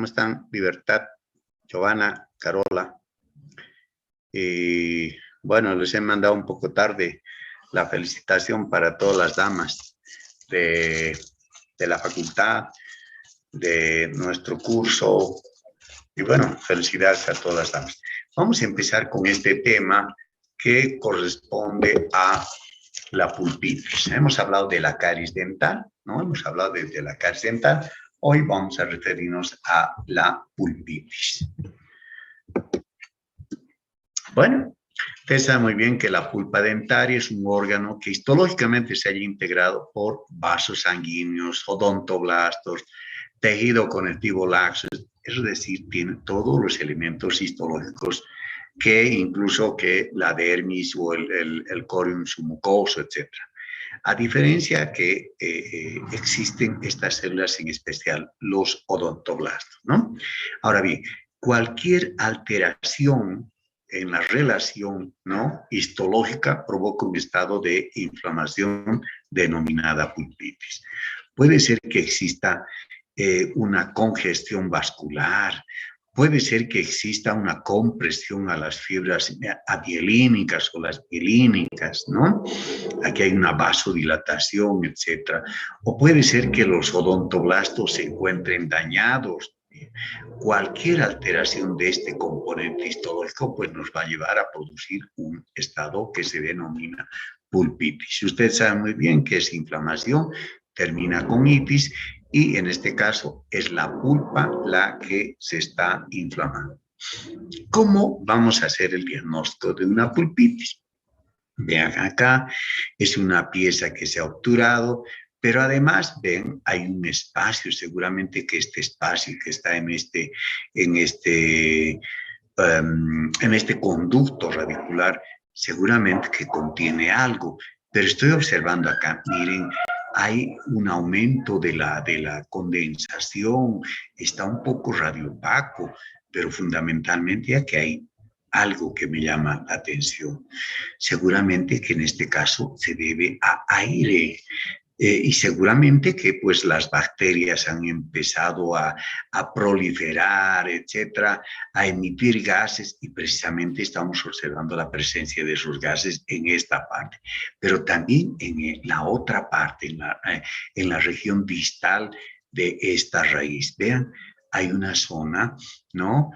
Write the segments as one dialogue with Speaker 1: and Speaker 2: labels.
Speaker 1: ¿Cómo están? Libertad, Giovanna, Carola. Bueno, les he mandado un poco tarde la felicitación para todas las damas de la facultad, de nuestro curso. Y bueno, felicidades a todas las damas. Vamos a empezar con este tema que corresponde a la pulpitis. Hemos hablado de la caries dental, ¿no? Hemos hablado de la caries dental. Hoy vamos a referirnos a la pulpitis. Bueno, ustedes saben muy bien que la pulpa dentaria es un órgano que histológicamente se halla integrado por vasos sanguíneos, odontoblastos, tejido conectivo laxo, es decir, tiene todos los elementos histológicos que incluso que la dermis o el corium submucoso, etc. A diferencia que existen estas células, en especial los odontoblastos, ¿no? Ahora bien, cualquier alteración en la relación, ¿no?, histológica provoca un estado de inflamación denominada pulpitis. Puede ser que exista una congestión vascular, puede ser que exista una compresión a las fibras amielínicas o las mielínicas, ¿no? Aquí hay una vasodilatación, etc. O puede ser que los odontoblastos se encuentren dañados. Cualquier alteración de este componente histológico pues nos va a llevar a producir un estado que se denomina pulpitis. Usted sabe muy bien que es inflamación, termina con itis y en este caso es la pulpa la que se está inflamando. ¿Cómo vamos a hacer el diagnóstico de una pulpitis? Vean acá, es una pieza que se ha obturado, pero además, ven, hay un espacio, seguramente que este espacio que está en este conducto radicular, seguramente que contiene algo, pero estoy observando acá, miren, hay un aumento de la condensación, está un poco radiopaco, pero fundamentalmente aquí hay algo que me llama la atención. Seguramente que en este caso se debe a aire. Y seguramente que pues las bacterias han empezado a proliferar, etcétera, a emitir gases y precisamente estamos observando la presencia de esos gases en esta parte. Pero también en la otra parte, en la región distal de esta raíz. Vean, hay una zona, ¿no?,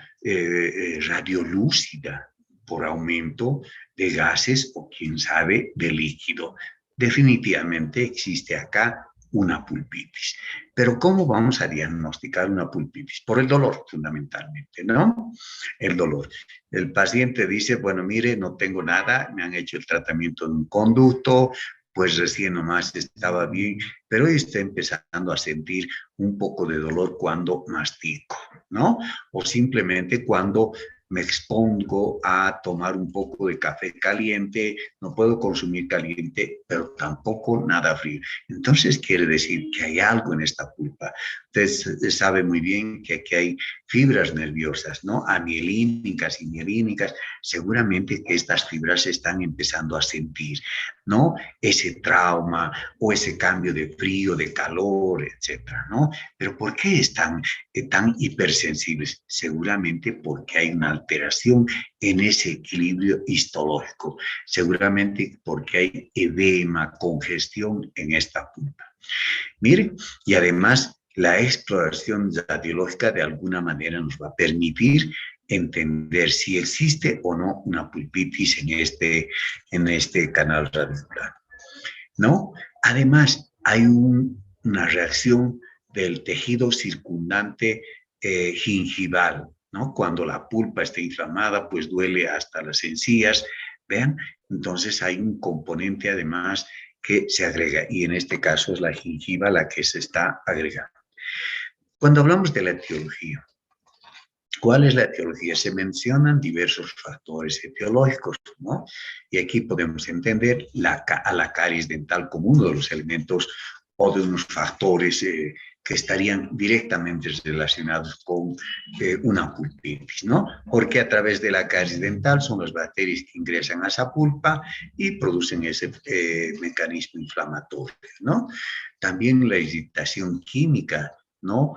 Speaker 1: radiolúcida por aumento de gases o quién sabe de líquido. Definitivamente existe acá una pulpitis. Pero ¿cómo vamos a diagnosticar una pulpitis? Por el dolor, fundamentalmente, ¿no? El dolor. El paciente dice, bueno, mire, no tengo nada, me han hecho el tratamiento de un conducto, pues recién nomás estaba bien, pero hoy está empezando a sentir un poco de dolor cuando mastico, ¿no? O simplemente cuando me expongo a tomar un poco de café caliente, no puedo consumir caliente, pero tampoco nada frío. Entonces quiere decir que hay algo en esta pulpa. Usted sabe muy bien que aquí hay fibras nerviosas, ¿no?, amielínicas y mielínicas. Seguramente que estas fibras están empezando a sentir, ¿no?, ese trauma o ese cambio de frío, de calor, etcétera, ¿no? Pero ¿por qué están tan hipersensibles? Seguramente porque hay una alteración en ese equilibrio histológico, seguramente porque hay edema, congestión en esta pulpa. Miren, y además la exploración radiológica de alguna manera nos va a permitir entender si existe o no una pulpitis en este canal radicular, ¿no? Además, hay una reacción del tejido circundante gingival, ¿no? Cuando la pulpa está inflamada, pues duele hasta las encías, ¿vean? Entonces hay un componente además que se agrega, y en este caso es la gingiva la que se está agregando. Cuando hablamos de la etiología, ¿cuál es la etiología? Se mencionan diversos factores etiológicos, ¿no? Y aquí podemos entender a la caries dental como uno de los elementos o de unos factores que estarían directamente relacionados con una pulpitis, ¿no? Porque a través de la caries dental son las bacterias que ingresan a esa pulpa y producen ese mecanismo inflamatorio, ¿no? También la irritación química ¿no?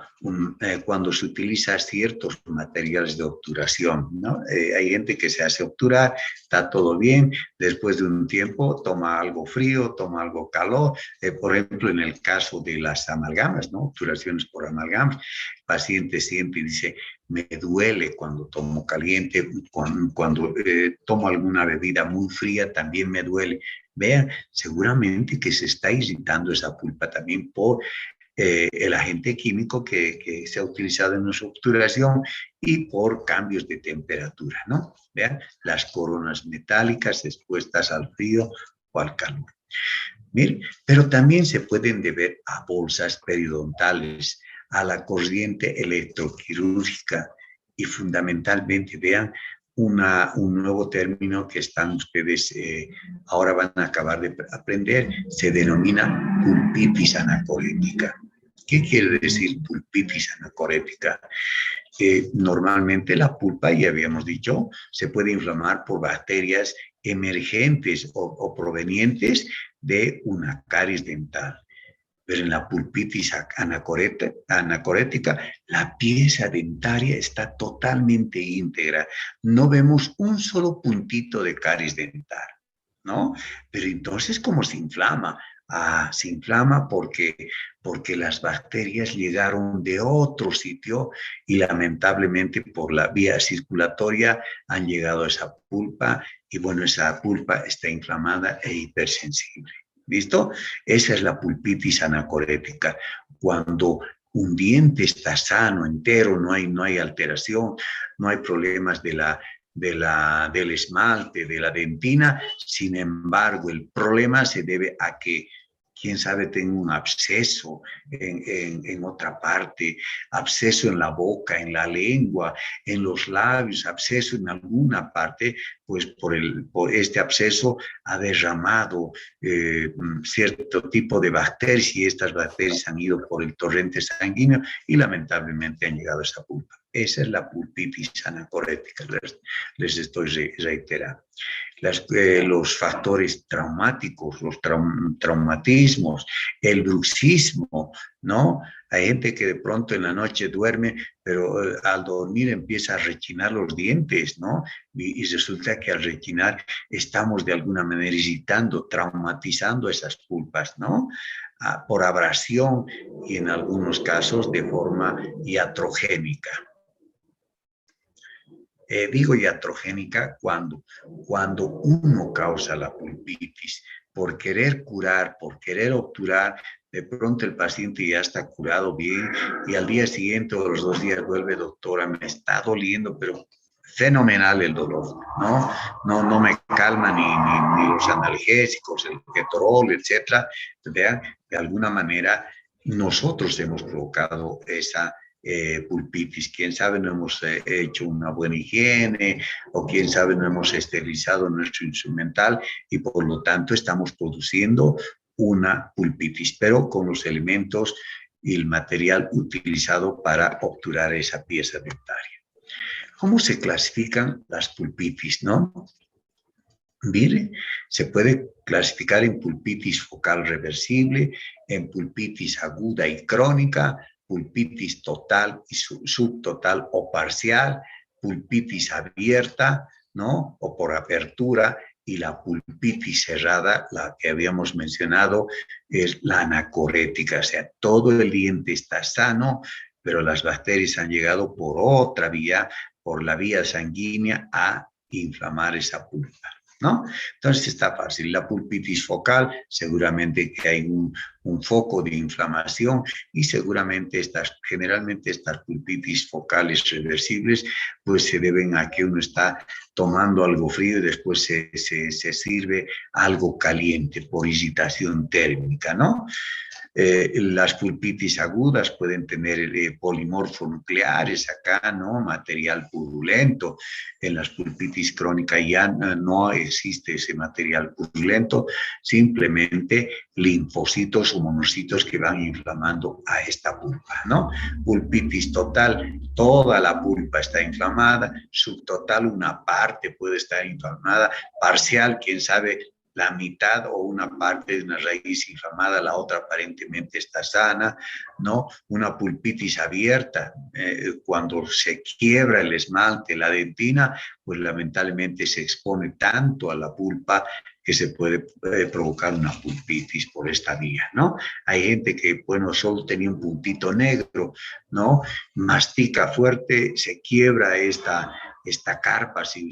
Speaker 1: Cuando se utiliza ciertos materiales de obturación, ¿no? Hay gente que se hace obturar, está todo bien, después de un tiempo toma algo frío, toma algo calor, por ejemplo, en el caso de las amalgamas, ¿no? Obturaciones por amalgamas, el paciente siente y dice, me duele cuando tomo caliente, cuando tomo alguna bebida muy fría también me duele. Vean, seguramente que se está irritando esa pulpa también por el agente químico que se ha utilizado en nuestra obturación y por cambios de temperatura, ¿no? Vean, las coronas metálicas expuestas al frío o al calor. Miren, pero también se pueden deber a bolsas periodontales, a la corriente electroquirúrgica y fundamentalmente, vean, un nuevo término que están ustedes ahora van a acabar de aprender, se denomina pulpitis anacorética. ¿Qué quiere decir pulpitis anacorética? Normalmente la pulpa, ya habíamos dicho, se puede inflamar por bacterias emergentes o provenientes de una caries dental. Pero en la pulpitis anacorética, la pieza dentaria está totalmente íntegra. No vemos un solo puntito de caries dental, ¿no? Pero entonces, ¿cómo se inflama? Se inflama porque las bacterias llegaron de otro sitio y lamentablemente por la vía circulatoria han llegado a esa pulpa y bueno, esa pulpa está inflamada e hipersensible. ¿Listo? Esa es la pulpitis anacorética. Cuando un diente está sano, entero, no hay alteración, no hay problemas del esmalte, de la dentina. Sin embargo, el problema se debe a que, quién sabe, tengo un absceso en otra parte, absceso en la boca, en la lengua, en los labios, absceso en alguna parte, pues por este absceso ha derramado cierto tipo de bacterias y estas bacterias han ido por el torrente sanguíneo y lamentablemente han llegado a esa pulpa. Esa es la pulpitis anacorética, les estoy reiterando. Los factores traumáticos, los traumatismos, el bruxismo, ¿no? Hay gente que de pronto en la noche duerme, pero al dormir empieza a rechinar los dientes, ¿no? Y resulta que al rechinar estamos de alguna manera irritando, traumatizando esas pulpas, ¿no? Por abrasión y en algunos casos de forma iatrogénica. Digo iatrogénica cuando uno causa la pulpitis, por querer curar, por querer obturar, de pronto el paciente ya está curado bien y al día siguiente o los 2 días vuelve, doctora, me está doliendo, pero fenomenal el dolor, ¿no? No me calma ni los analgésicos, el ketorol, etcétera. Vean, de alguna manera nosotros hemos provocado esa pulpitis. Quién sabe, no hemos hecho una buena higiene o quién sabe, no hemos esterilizado nuestro instrumental y por lo tanto estamos produciendo una pulpitis, pero con los elementos y el material utilizado para obturar esa pieza dentaria. ¿Cómo se clasifican las pulpitis, no? Mire, se puede clasificar en pulpitis focal reversible, en pulpitis aguda y crónica, pulpitis total y subtotal o parcial, pulpitis abierta, ¿no? O por apertura, y la pulpitis cerrada, la que habíamos mencionado, es la anacorética, o sea, todo el diente está sano, pero las bacterias han llegado por otra vía, por la vía sanguínea, a inflamar esa pulpa, ¿no? Entonces está fácil. La pulpitis focal, seguramente que hay un foco de inflamación y seguramente generalmente estas pulpitis focales reversibles pues se deben a que uno está tomando algo frío y después se sirve algo caliente por irritación térmica, ¿no? Las pulpitis agudas pueden tener polimorfonucleares acá, ¿no? Material purulento. En las pulpitis crónicas ya no existe ese material purulento, simplemente linfocitos o monocitos que van inflamando a esta pulpa, ¿no? Pulpitis total, toda la pulpa está inflamada, subtotal una parte puede estar inflamada, parcial, quién sabe, la mitad o una parte de una raíz inflamada, la otra aparentemente está sana, ¿no? Una pulpitis abierta, cuando se quiebra el esmalte, la dentina, pues lamentablemente se expone tanto a la pulpa que se puede provocar una pulpitis por esta vía, ¿no? Hay gente que, bueno, solo tenía un puntito negro, ¿no? Mastica fuerte, se quiebra esta carpa, si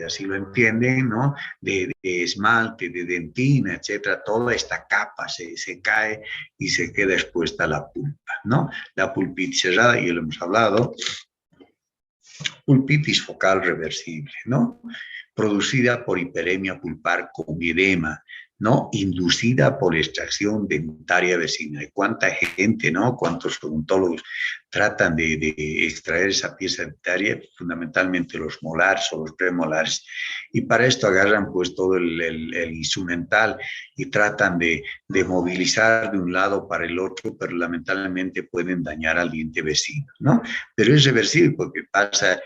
Speaker 1: así lo entienden, ¿no? De esmalte, de dentina, etcétera, toda esta capa se cae y se queda expuesta a la pulpa, ¿no? La pulpitis cerrada, ya lo hemos hablado, pulpitis focal reversible, ¿no? Producida por hiperemia pulpar con edema, ¿no? Inducida por extracción dentaria vecina. ¿Y cuánta gente, ¿no? Cuántos odontólogos tratan de extraer esa pieza dentaria? Fundamentalmente los molares o los premolares. Y para esto agarran pues todo el instrumental y tratan de movilizar de un lado para el otro, pero lamentablemente pueden dañar al diente vecino, ¿no? Pero es reversible porque pasa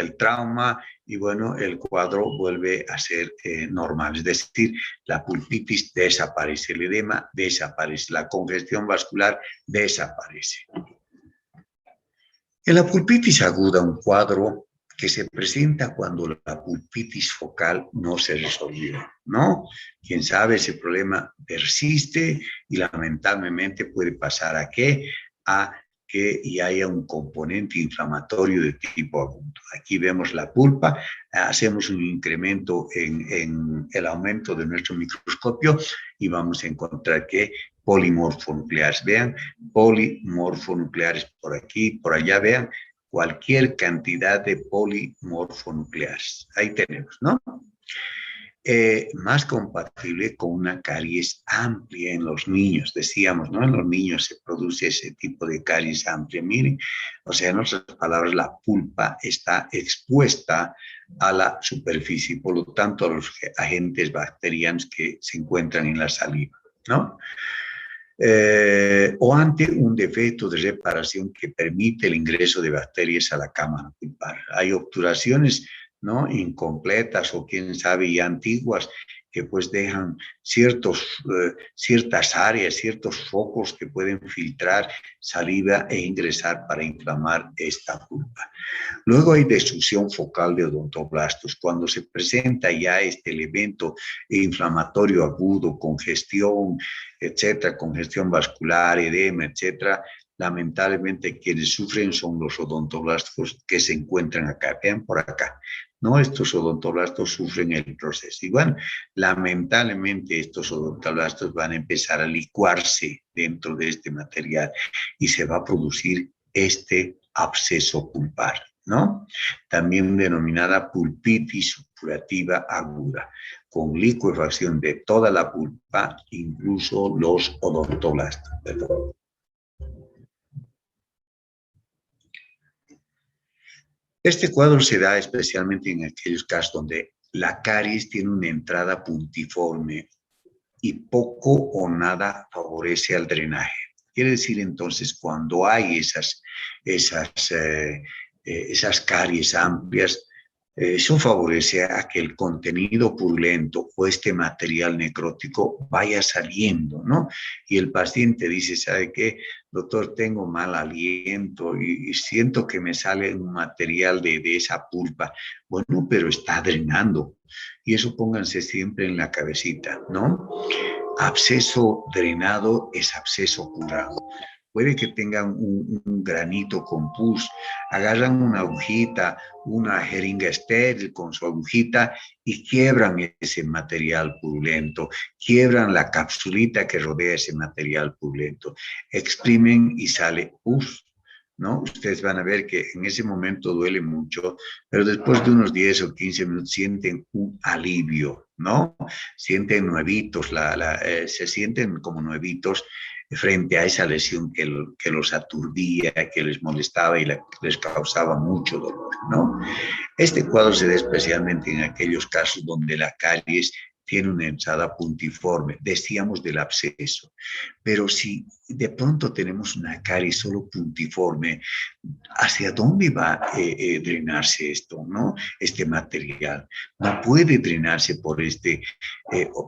Speaker 1: el trauma y bueno, el cuadro vuelve a ser normal. Es decir, la pulpitis desaparece, el edema desaparece, la congestión vascular desaparece. En la pulpitis aguda, un cuadro que se presenta cuando la pulpitis focal no se resolvió, ¿no? Quién sabe, ese problema persiste y lamentablemente puede pasar ¿a qué? A que haya un componente inflamatorio de tipo agudo. Aquí vemos la pulpa, hacemos un incremento en el aumento de nuestro microscopio y vamos a encontrar que polimorfonucleares, vean, polimorfonucleares por aquí, por allá, vean, cualquier cantidad de polimorfonucleares. Ahí tenemos, ¿no? Más compatible con una caries amplia en los niños, decíamos, ¿no? En los niños se produce ese tipo de caries amplia. Miren, o sea, en otras palabras, la pulpa está expuesta a la superficie, por lo tanto, a los agentes bacterianos que se encuentran en la saliva, ¿no? O ante un defecto de reparación que permite el ingreso de bacterias a la cámara pulpar. Hay obturaciones, ¿no? Incompletas o quién sabe ya antiguas que pues dejan ciertas áreas, ciertos focos que pueden filtrar saliva e ingresar para inflamar esta pulpa. Luego hay destrucción focal de odontoblastos. Cuando se presenta ya este evento inflamatorio agudo, congestión, etcétera, congestión vascular, edema, etcétera, lamentablemente quienes sufren son los odontoblastos que se encuentran acá. Vean por acá, ¿no? Estos odontoblastos sufren el proceso. Y bueno, lamentablemente estos odontoblastos van a empezar a licuarse dentro de este material y se va a producir este absceso pulpar, ¿no? También denominada pulpitis supurativa aguda, con licuefacción de toda la pulpa, incluso los odontoblastos. Perdón. Este cuadro se da especialmente en aquellos casos donde la caries tiene una entrada puntiforme y poco o nada favorece al drenaje. Quiere decir entonces, cuando hay esas caries amplias, eso favorece a que el contenido purulento o este material necrótico vaya saliendo, ¿no? Y el paciente dice, ¿sabe qué? Doctor, tengo mal aliento y siento que me sale un material de esa pulpa. Bueno, pero está drenando. Y eso pónganse siempre en la cabecita, ¿no? Absceso drenado es absceso curado. Puede que tengan un granito con pus, agarran una agujita, una jeringa estéril con su agujita y quiebran ese material purulento, quiebran la capsulita que rodea ese material purulento, exprimen y sale pus, ¿no? Ustedes van a ver que en ese momento duele mucho, pero después de unos 10 o 15 minutos sienten un alivio, ¿no? Sienten nuevitos, se sienten como nuevitos frente a esa lesión que los aturdía, que les molestaba y les causaba mucho dolor, ¿no? Este cuadro se da especialmente en aquellos casos donde la caries tiene una entrada puntiforme. Decíamos del absceso. Pero si de pronto tenemos una caries solo puntiforme, ¿hacia dónde va a drenarse esto, no? Este material. No puede drenarse por este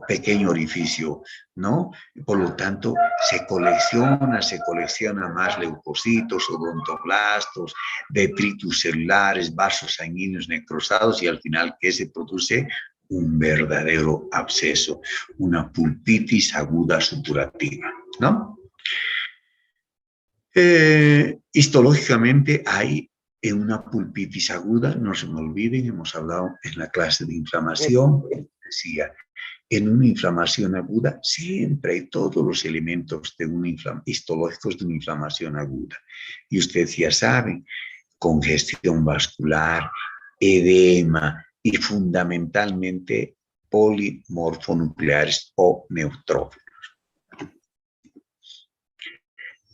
Speaker 1: pequeño orificio, ¿no? Por lo tanto, se colecciona más leucocitos, odontoblastos, detritus celulares, vasos sanguíneos necrosados y al final, ¿qué se produce? Un verdadero absceso, una pulpitis aguda supurativa, ¿no? Histológicamente hay en una pulpitis aguda, no se me olviden, hemos hablado en la clase de inflamación, decía, en una inflamación aguda siempre hay todos los elementos de histológicos de una inflamación aguda. Y ustedes ya saben, congestión vascular, edema y fundamentalmente polimorfonucleares o neutrófilos.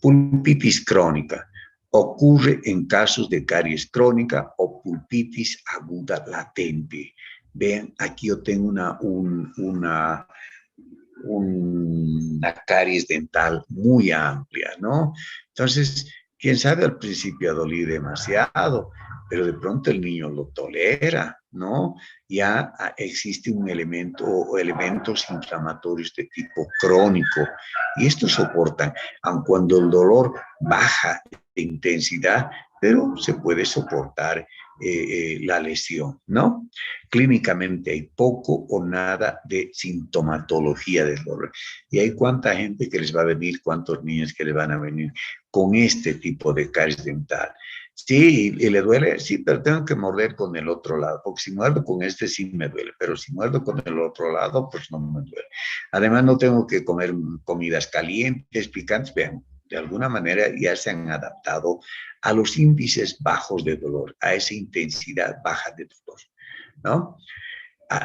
Speaker 1: Pulpitis crónica ocurre en casos de caries crónica o pulpitis aguda latente. Vean, aquí yo tengo una caries dental muy amplia, ¿no? Entonces, quién sabe, al principio ha dolido demasiado, pero de pronto el niño lo tolera, ¿no? Ya existe un elemento o elementos inflamatorios de tipo crónico y estos soportan, aun cuando el dolor baja de intensidad, pero se puede soportar la lesión, ¿no? Clínicamente hay poco o nada de sintomatología del dolor. Y hay cuánta gente que les va a venir, cuántos niños que les van a venir con este tipo de caries dental. Sí, y le duele, sí, pero tengo que morder con el otro lado, porque si muerdo con este sí me duele, pero si muerdo con el otro lado, pues no me duele. Además, no tengo que comer comidas calientes, picantes, vean, de alguna manera ya se han adaptado a los índices bajos de dolor, a esa intensidad baja de dolor, ¿no?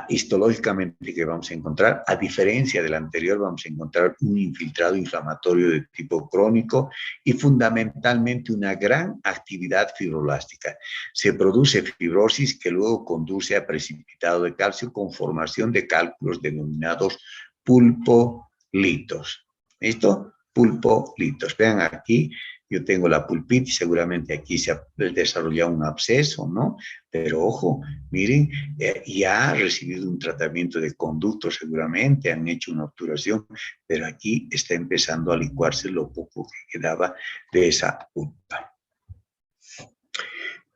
Speaker 1: Histológicamente que vamos a encontrar, a diferencia del anterior, vamos a encontrar un infiltrado inflamatorio de tipo crónico y fundamentalmente una gran actividad fibroblástica. Se produce fibrosis que luego conduce a precipitado de calcio con formación de cálculos denominados pulpolitos. ¿Listo? Pulpolitos. Vean aquí, yo tengo la pulpitis, seguramente aquí se ha desarrollado un absceso, ¿no? Pero ojo, miren, ya ha recibido un tratamiento de conducto seguramente, han hecho una obturación, pero aquí está empezando a licuarse lo poco que quedaba de esa pulpa.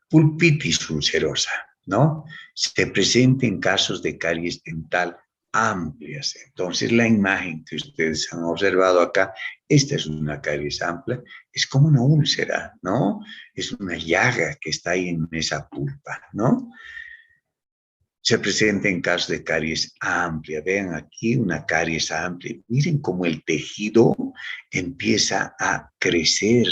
Speaker 1: Pulpitis ulcerosa, ¿no? Se presenta en casos de caries dental amplias. Entonces, la imagen que ustedes han observado acá, esta es una caries amplia, es como una úlcera, ¿no? Es una llaga que está ahí en esa pulpa, ¿no? Se presenta en casos de caries amplia. Vean aquí una caries amplia. Miren cómo el tejido empieza a crecer,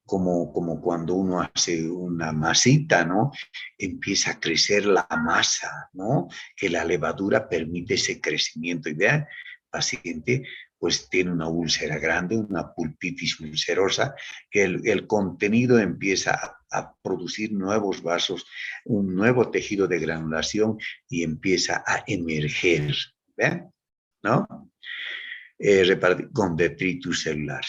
Speaker 1: como cuando uno hace una masita, ¿no? Empieza a crecer la masa, ¿no? Que la levadura permite ese crecimiento. Y vean, el paciente pues tiene una úlcera grande, una pulpitis ulcerosa, que el contenido empieza a producir nuevos vasos, un nuevo tejido de granulación y empieza a emerger, ¿ven? ¿No? Con detritus celular.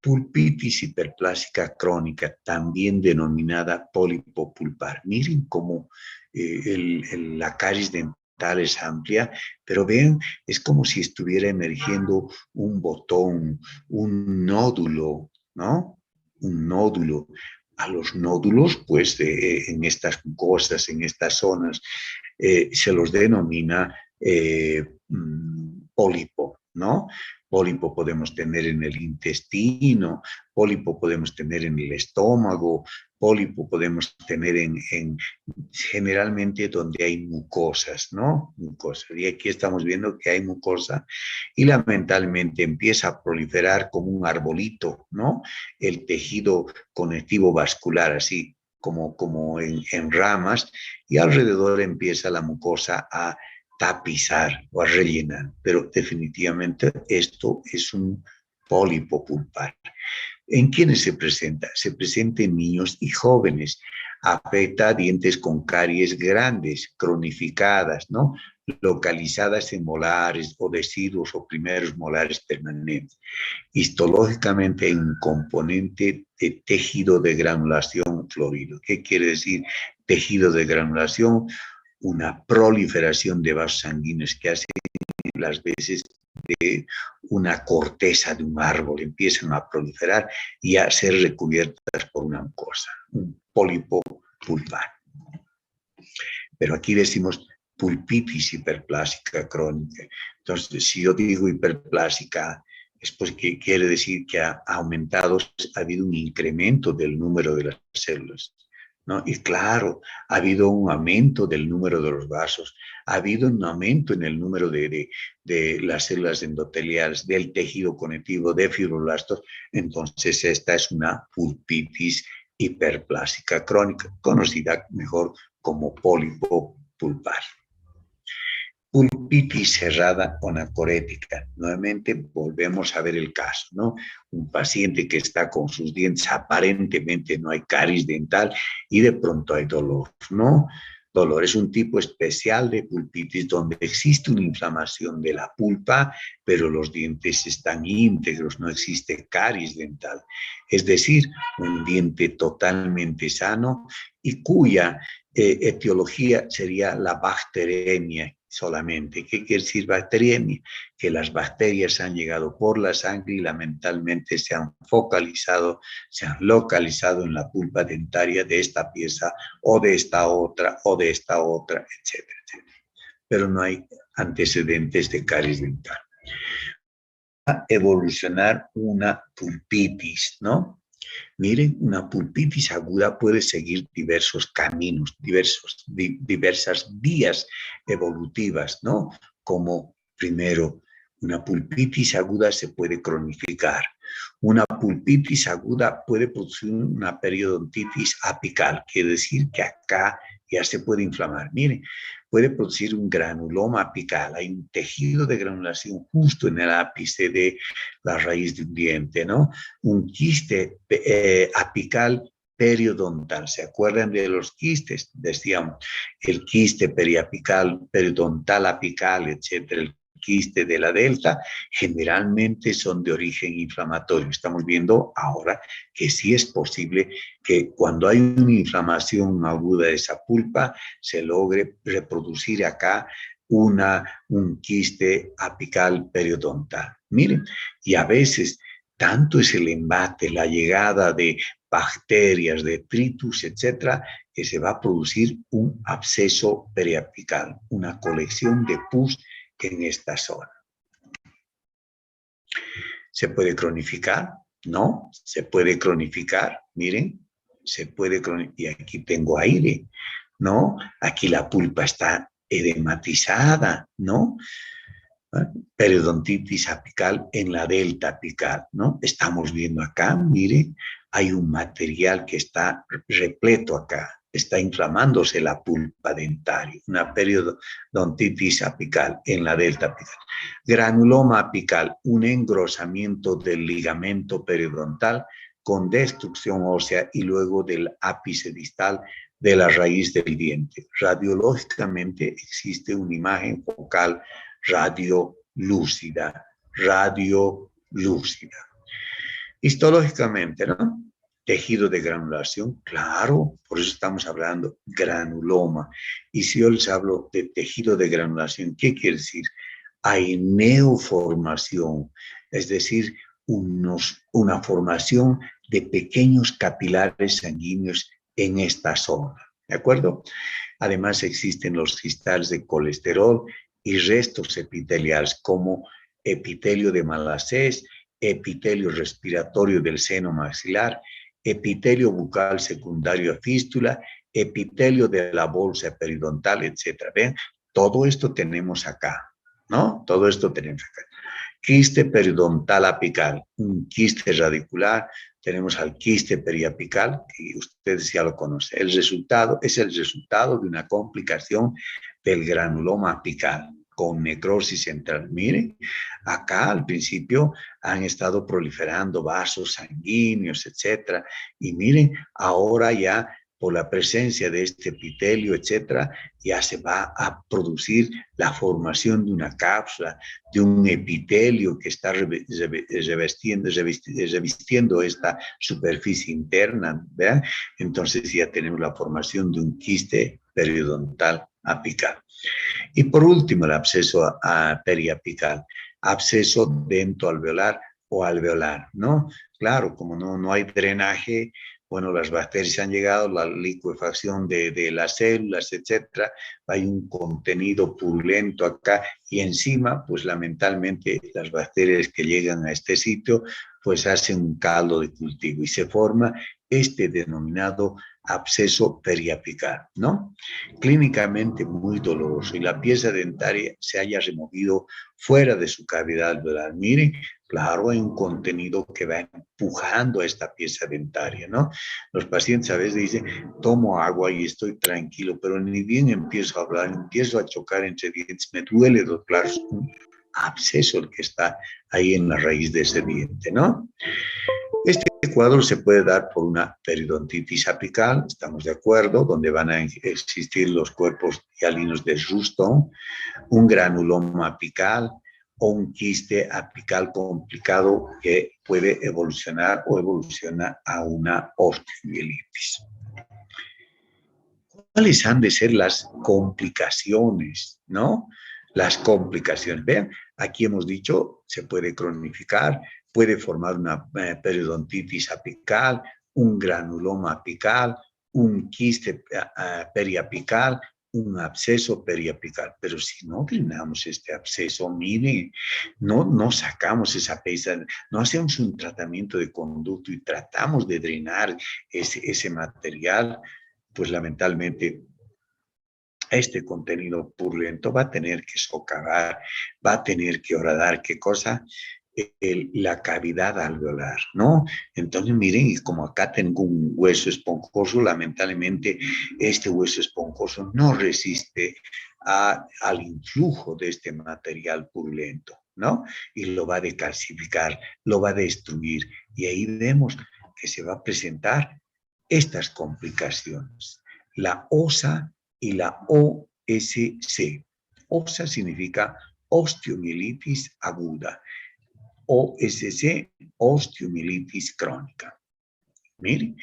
Speaker 1: Pulpitis hiperplásica crónica, también denominada pólipo pulpar. Miren cómo la caries dental es amplia, pero vean, es como si estuviera emergiendo un botón, un nódulo, ¿no? Un nódulo. A los nódulos, pues, en estas mucosas, en estas zonas, se los denomina pólipo, ¿no? Pólipo podemos tener en el intestino, pólipo podemos tener en el estómago, pólipo podemos tener generalmente donde hay mucosas, ¿no? Mucosas. Y aquí estamos viendo que hay mucosa y lamentablemente empieza a proliferar como un arbolito, ¿no? El tejido conectivo vascular, así como en ramas, y alrededor empieza la mucosa a tapizar o a rellenar, pero definitivamente esto es un pólipo pulpar. ¿En quiénes se presenta? Se presenta en niños y jóvenes. Afecta a dientes con caries grandes, cronificadas, ¿no? localizadas en molares o deciduos o primeros molares permanentes. Histológicamente hay un componente de tejido de granulación florido. ¿Qué quiere decir tejido de granulación? Una proliferación de vasos sanguíneos que hacen las veces de una corteza de un árbol, empiezan a proliferar y a ser recubiertas por una mucosa, un pólipo pulpar. Pero aquí decimos pulpitis hiperplásica crónica. Entonces, si yo digo hiperplásica, es porque quiere decir que ha aumentado, ha habido un incremento del número de las células, ¿no? Y claro, ha habido un aumento del número de los vasos, ha habido un aumento en el número de las células endoteliales, del tejido conectivo, de fibroblastos. Entonces, esta es una pulpitis hiperplásica crónica, conocida mejor como pólipo pulpar. Pulpitis cerrada anacorética. Nuevamente volvemos a ver el caso, ¿no? Un paciente que está con sus dientes, aparentemente no hay caries dental y de pronto hay dolor, ¿no? Dolor es un tipo especial de pulpitis donde existe una inflamación de la pulpa, pero los dientes están íntegros, no existe caries dental. Es decir, un diente totalmente sano y cuya etiología sería la bacteremia solamente. ¿Qué quiere decir bacteriemia? Que las bacterias han llegado por la sangre y lamentablemente se han focalizado, se han localizado en la pulpa dentaria de esta pieza o de esta otra o de esta otra, etcétera, etcétera. Pero no hay antecedentes de caries dental. Va a evolucionar una pulpitis, ¿no? Miren, una pulpitis aguda puede seguir diversos caminos, diversas vías evolutivas, ¿no? Como primero, una pulpitis aguda se puede cronificar. Una pulpitis aguda puede producir una periodontitis apical, quiere decir que acá ya se puede inflamar. Miren, puede producir un granuloma apical. Hay un tejido de granulación justo en el ápice de la raíz de un diente, ¿no? Un quiste apical periodontal. ¿Se acuerdan de los quistes? Decíamos, el quiste periapical, periodontal apical, etcétera, el quiste de la delta, generalmente son de origen inflamatorio. Estamos viendo ahora que sí es posible que cuando hay una inflamación aguda de esa pulpa, se logre reproducir acá un quiste apical periodontal. Miren, y a veces tanto es el embate, la llegada de bacterias, detritus, etcétera, que se va a producir un absceso periapical, una colección de pus en esta zona. ¿Se puede cronificar? No, se puede cronificar. Miren, se puede cronificar. Y aquí tengo aire, ¿no? Aquí la pulpa está edematizada, ¿no? Periodontitis apical en la delta apical, ¿no? Estamos viendo acá, mire, hay un material que está repleto acá, está inflamándose la pulpa dentaria, una periodontitis apical en la delta apical. Granuloma apical, un engrosamiento del ligamento periodontal con destrucción ósea y luego del ápice distal de la raíz del diente. Radiológicamente existe una imagen focal radiolúcida. Histológicamente, ¿no? Tejido de granulación, claro, por eso estamos hablando granuloma. Y si yo les hablo de tejido de granulación, ¿qué quiere decir? Hay neoformación, es decir, una formación de pequeños capilares sanguíneos en esta zona, ¿de acuerdo? Además existen los cristales de colesterol y restos epiteliales como epitelio de Malacés, epitelio respiratorio del seno maxilar, epitelio bucal secundario a fístula, epitelio de la bolsa periodontal, etc. ¿Ven? Todo esto tenemos acá, ¿no? Todo esto tenemos acá. Quiste periodontal apical, un quiste radicular, tenemos al quiste periapical, que ustedes ya lo conocen. El resultado es el resultado de una complicación del granuloma apical con necrosis central. Miren, acá al principio han estado proliferando vasos sanguíneos, etcétera, y miren, ahora ya por la presencia de este epitelio, etcétera, ya se va a producir la formación de una cápsula, de un epitelio que está revistiendo esta superficie interna, ¿verdad? Entonces ya tenemos la formación de un quiste periodontal apical. Y por último, el absceso periapical, absceso dentoalveolar o alveolar, ¿no? Claro, como no hay drenaje, bueno, las bacterias han llegado, la licuefacción de las células, etcétera, hay un contenido purulento acá y encima, pues lamentablemente las bacterias que llegan a este sitio, pues hacen un caldo de cultivo y se forma este denominado absceso periapical, ¿no? Clínicamente muy doloroso y la pieza dentaria se haya removido fuera de su cavidad alveolar. Miren, claro, hay un contenido que va empujando a esta pieza dentaria, ¿no? Los pacientes a veces dicen, tomo agua y estoy tranquilo, pero ni bien empiezo a hablar, empiezo a chocar entre dientes, me duele, doctor, es un absceso el que está ahí en la raíz de ese diente, ¿no? Este cuadro se puede dar por una periodontitis apical, estamos de acuerdo, donde van a existir los cuerpos hialinos de Ruston, un granuloma apical o un quiste apical complicado que puede evolucionar o evoluciona a una osteomielitis. ¿Cuáles han de ser las complicaciones, no? Las complicaciones. Vean, aquí hemos dicho, se puede cronificar, puede formar una periodontitis apical, un granuloma apical, un quiste periapical, un absceso periapical. Pero si no drenamos este absceso, miren, no sacamos esa pieza, no hacemos un tratamiento de conducto y tratamos de drenar ese material, pues lamentablemente este contenido purulento va a tener que socavar, va a tener que horadar, ¿qué cosa? La cavidad alveolar, ¿no? Entonces, miren, y como acá tengo un hueso esponjoso, lamentablemente este hueso esponjoso no resiste al influjo de este material purulento, ¿no? Y lo va a decalcificar, lo va a destruir, y ahí vemos que se va a presentar estas complicaciones. La OSA y la OSC. OSA significa osteomielitis aguda. OSC, osteomielitis crónica. Miren,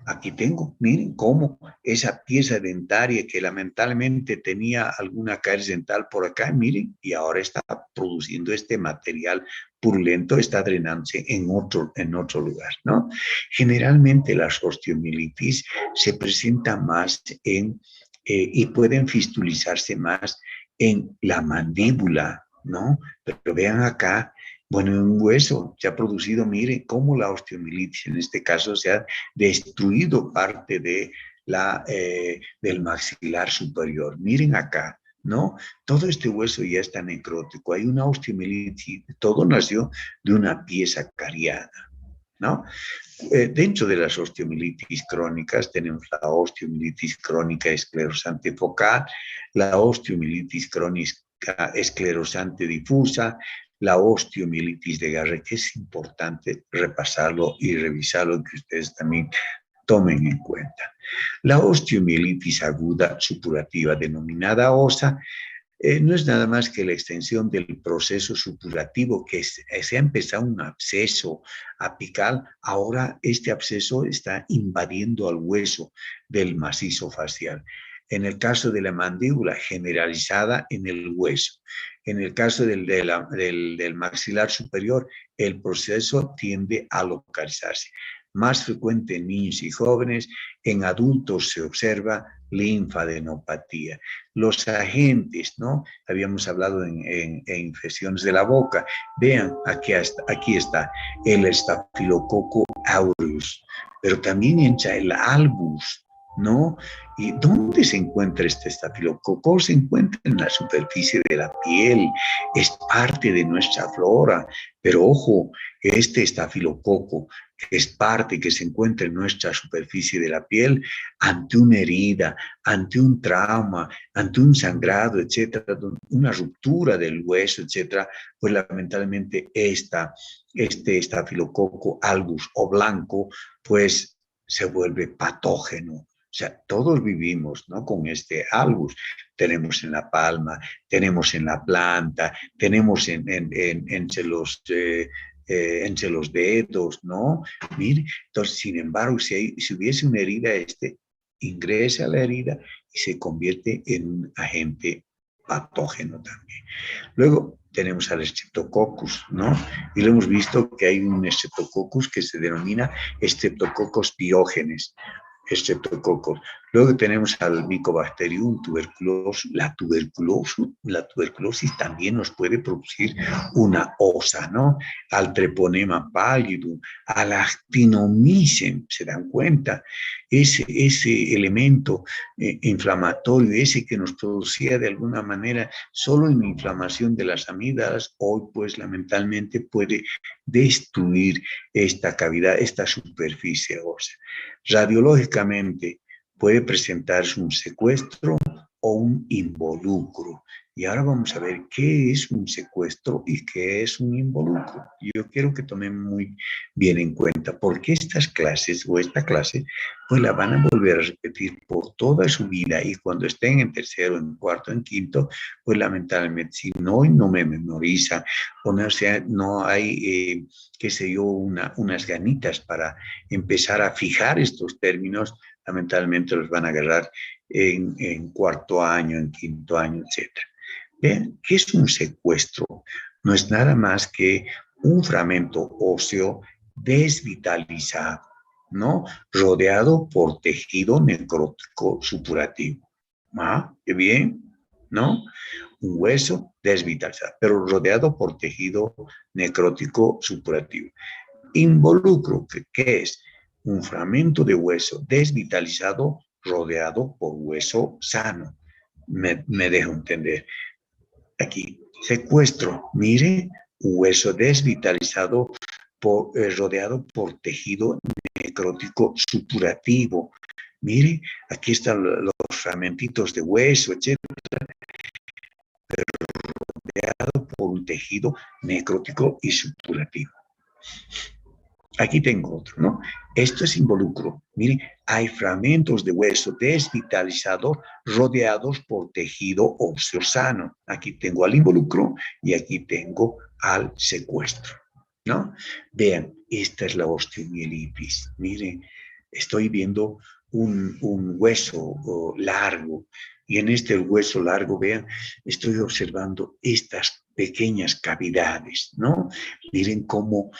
Speaker 1: aquí tengo, miren cómo esa pieza dentaria que lamentablemente tenía alguna caries dental por acá, miren, y ahora está produciendo este material purulento, está drenándose en otro lugar, ¿no? Generalmente las osteomielitis se presentan más y pueden fistulizarse más en la mandíbula, ¿no? Pero vean acá, bueno, un hueso se ha producido, mire, cómo la osteomielitis en este caso se ha destruido parte de del maxilar superior. Miren acá, ¿no? Todo este hueso ya está necrótico, hay una osteomielitis, todo nació de una pieza cariada, ¿no? Dentro de las osteomielitis crónicas tenemos la osteomielitis crónica esclerosante focal, la osteomielitis crónica esclerosante difusa, la osteomielitis de Garre, que es importante repasarlo y revisarlo, que ustedes también tomen en cuenta. La osteomielitis aguda supurativa, denominada OSA, no es nada más que la extensión del proceso supurativo, que se ha empezado un absceso apical, ahora este absceso está invadiendo al hueso del macizo facial. En el caso de la mandíbula, generalizada en el hueso. En el caso del maxilar superior, el proceso tiende a localizarse. Más frecuente en niños y jóvenes, en adultos se observa linfadenopatía. Los agentes, ¿no? Habíamos hablado en infecciones de la boca. Vean, aquí está el estafilococo aureus, pero también entra el albus, ¿no? ¿Y dónde se encuentra este estafilococo? Se encuentra en la superficie de la piel, es parte de nuestra flora, pero ojo, este estafilococo, que es parte que se encuentra en nuestra superficie de la piel, ante una herida, ante un trauma, ante un sangrado, etcétera, una ruptura del hueso, etcétera, pues lamentablemente este estafilococo albus o blanco, pues se vuelve patógeno, sea, todos vivimos, ¿no? Con este algus. Tenemos en la palma, tenemos en la planta, tenemos entre los dedos, ¿no? Mire, entonces, sin embargo, si hubiese una herida, ingresa a la herida y se convierte en un agente patógeno también. Luego tenemos al Streptococcus, ¿no? Y lo hemos visto que hay un Streptococcus que se denomina Streptococcus piógenes, estreptococos. Luego tenemos al Mycobacterium tuberculosis. La tuberculosis también nos puede producir una osa, ¿no? Al Treponema pallidum, al Actinomycin, ¿se dan cuenta? Ese elemento inflamatorio, ese que nos producía de alguna manera solo en inflamación de las amígdalas, hoy pues lamentablemente puede destruir esta cavidad, esta superficie ósea. Radiológicamente puede presentarse un secuestro o un involucro. Y ahora vamos a ver qué es un secuestro y qué es un involucro. Yo quiero que tomen muy bien en cuenta porque estas clases o esta clase pues la van a volver a repetir por toda su vida y cuando estén en tercero, en cuarto, en quinto, pues lamentablemente si no me memorizan o no, sea, no hay, qué sé yo, unas ganitas para empezar a fijar estos términos, lamentablemente los van a agarrar en cuarto año, en quinto año, etc. Vean, ¿qué es un secuestro? No es nada más que un fragmento óseo desvitalizado, ¿no? Rodeado por tejido necrótico supurativo. ¿Ah? ¿Qué bien? ¿No? Un hueso desvitalizado, pero rodeado por tejido necrótico supurativo. Involucro, ¿qué es? Un fragmento de hueso desvitalizado rodeado por hueso sano. Me dejo entender. Aquí, secuestro, mire, hueso desvitalizado rodeado por tejido necrótico supurativo. Mire, aquí están los fragmentitos de hueso, etcétera, rodeado por un tejido necrótico y supurativo. Aquí tengo otro, ¿no? Esto es involucro. Miren, hay fragmentos de hueso desvitalizado rodeados por tejido óseo sano. Aquí tengo al involucro y aquí tengo al secuestro, ¿no? Vean, esta es la osteomielitis. Miren, estoy viendo un hueso largo y en este hueso largo, vean, estoy observando estas pequeñas cavidades, ¿no? Miren cómo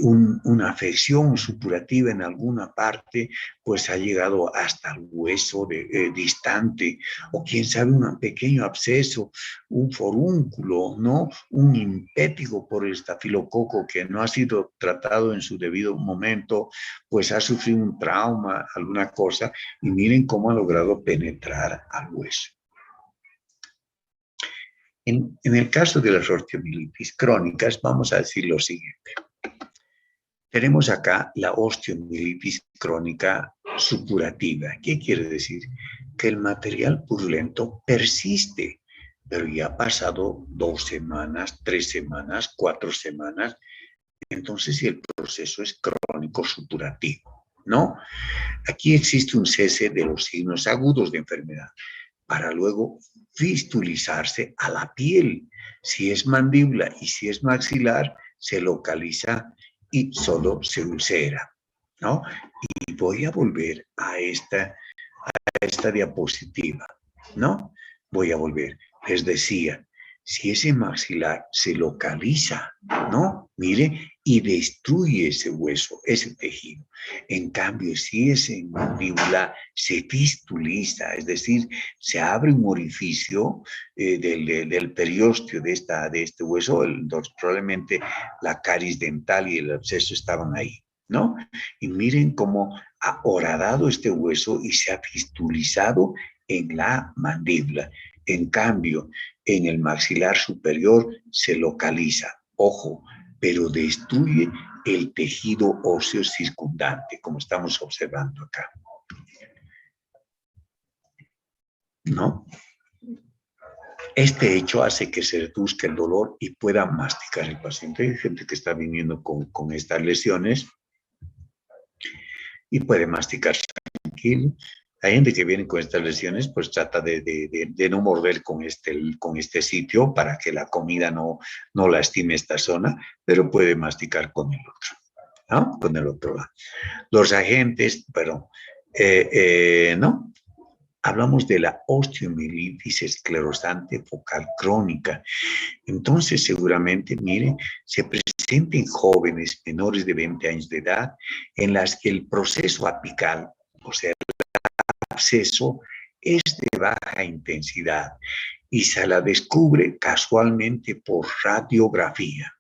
Speaker 1: una afección supurativa en alguna parte, pues ha llegado hasta el hueso distante, o quién sabe, un pequeño absceso, un forúnculo, ¿no? Un impétigo por el estafilococo que no ha sido tratado en su debido momento, pues ha sufrido un trauma, alguna cosa, y miren cómo ha logrado penetrar al hueso. En el caso de las osteomielitis crónicas, vamos a decir lo siguiente. Tenemos acá la osteomielitis crónica supurativa. ¿Qué quiere decir? Que el material purulento persiste, pero ya ha pasado 2 semanas, 3 semanas, 4 semanas. Entonces, el proceso es crónico supurativo, ¿no? Aquí existe un cese de los signos agudos de enfermedad para luego fistulizarse a la piel. Si es mandíbula y si es maxilar, se localiza y solo se ulcera, ¿no? Y voy a volver a esta diapositiva, ¿no? Voy a volver. Les decía, si ese maxilar se localiza, ¿no? Mire, y destruye ese hueso, ese tejido. En cambio, si ese mandíbula se fistuliza, es decir, se abre un orificio del periósteo de este hueso, probablemente la caries dental y el absceso estaban ahí, ¿no? Y miren cómo ha horadado este hueso y se ha fistulizado en la mandíbula. En cambio, en el maxilar superior se localiza, ojo, pero destruye el tejido óseo circundante, como estamos observando acá. ¿No? Este hecho hace que se reduzca el dolor y pueda masticar el paciente. Hay gente que está viniendo con estas lesiones y puede masticar tranquilo. La gente que viene con estas lesiones, pues trata de no morder con este sitio para que la comida no lastime esta zona, pero puede masticar con el otro, ¿no? Con el otro lado. Los agentes, pero no. Hablamos de la osteomielitis esclerosante focal crónica. Entonces, seguramente, miren, se presenta en jóvenes menores de 20 años de edad en las que el proceso apical, o sea, absceso, es de baja intensidad y se la descubre casualmente por radiografía,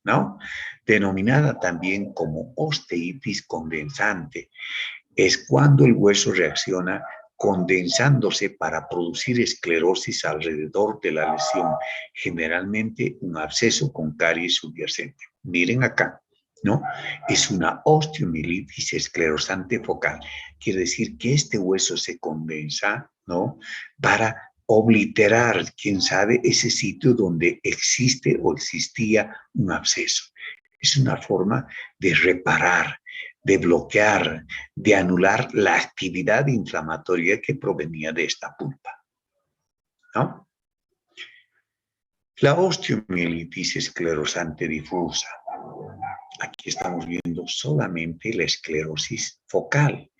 Speaker 1: ¿no? Denominada también como osteitis condensante. Es cuando el hueso reacciona condensándose para producir esclerosis alrededor de la lesión, generalmente un absceso con caries subyacente. Miren acá, ¿no? Es una osteomielitis esclerosante focal. Quiere decir que este hueso se condensa, ¿no? Para obliterar, quién sabe, ese sitio donde existe o existía un absceso. Es una forma de reparar, de bloquear, de anular la actividad inflamatoria que provenía de esta pulpa, ¿no? La osteomielitis esclerosante difusa. Aquí estamos viendo solamente la esclerosis focal,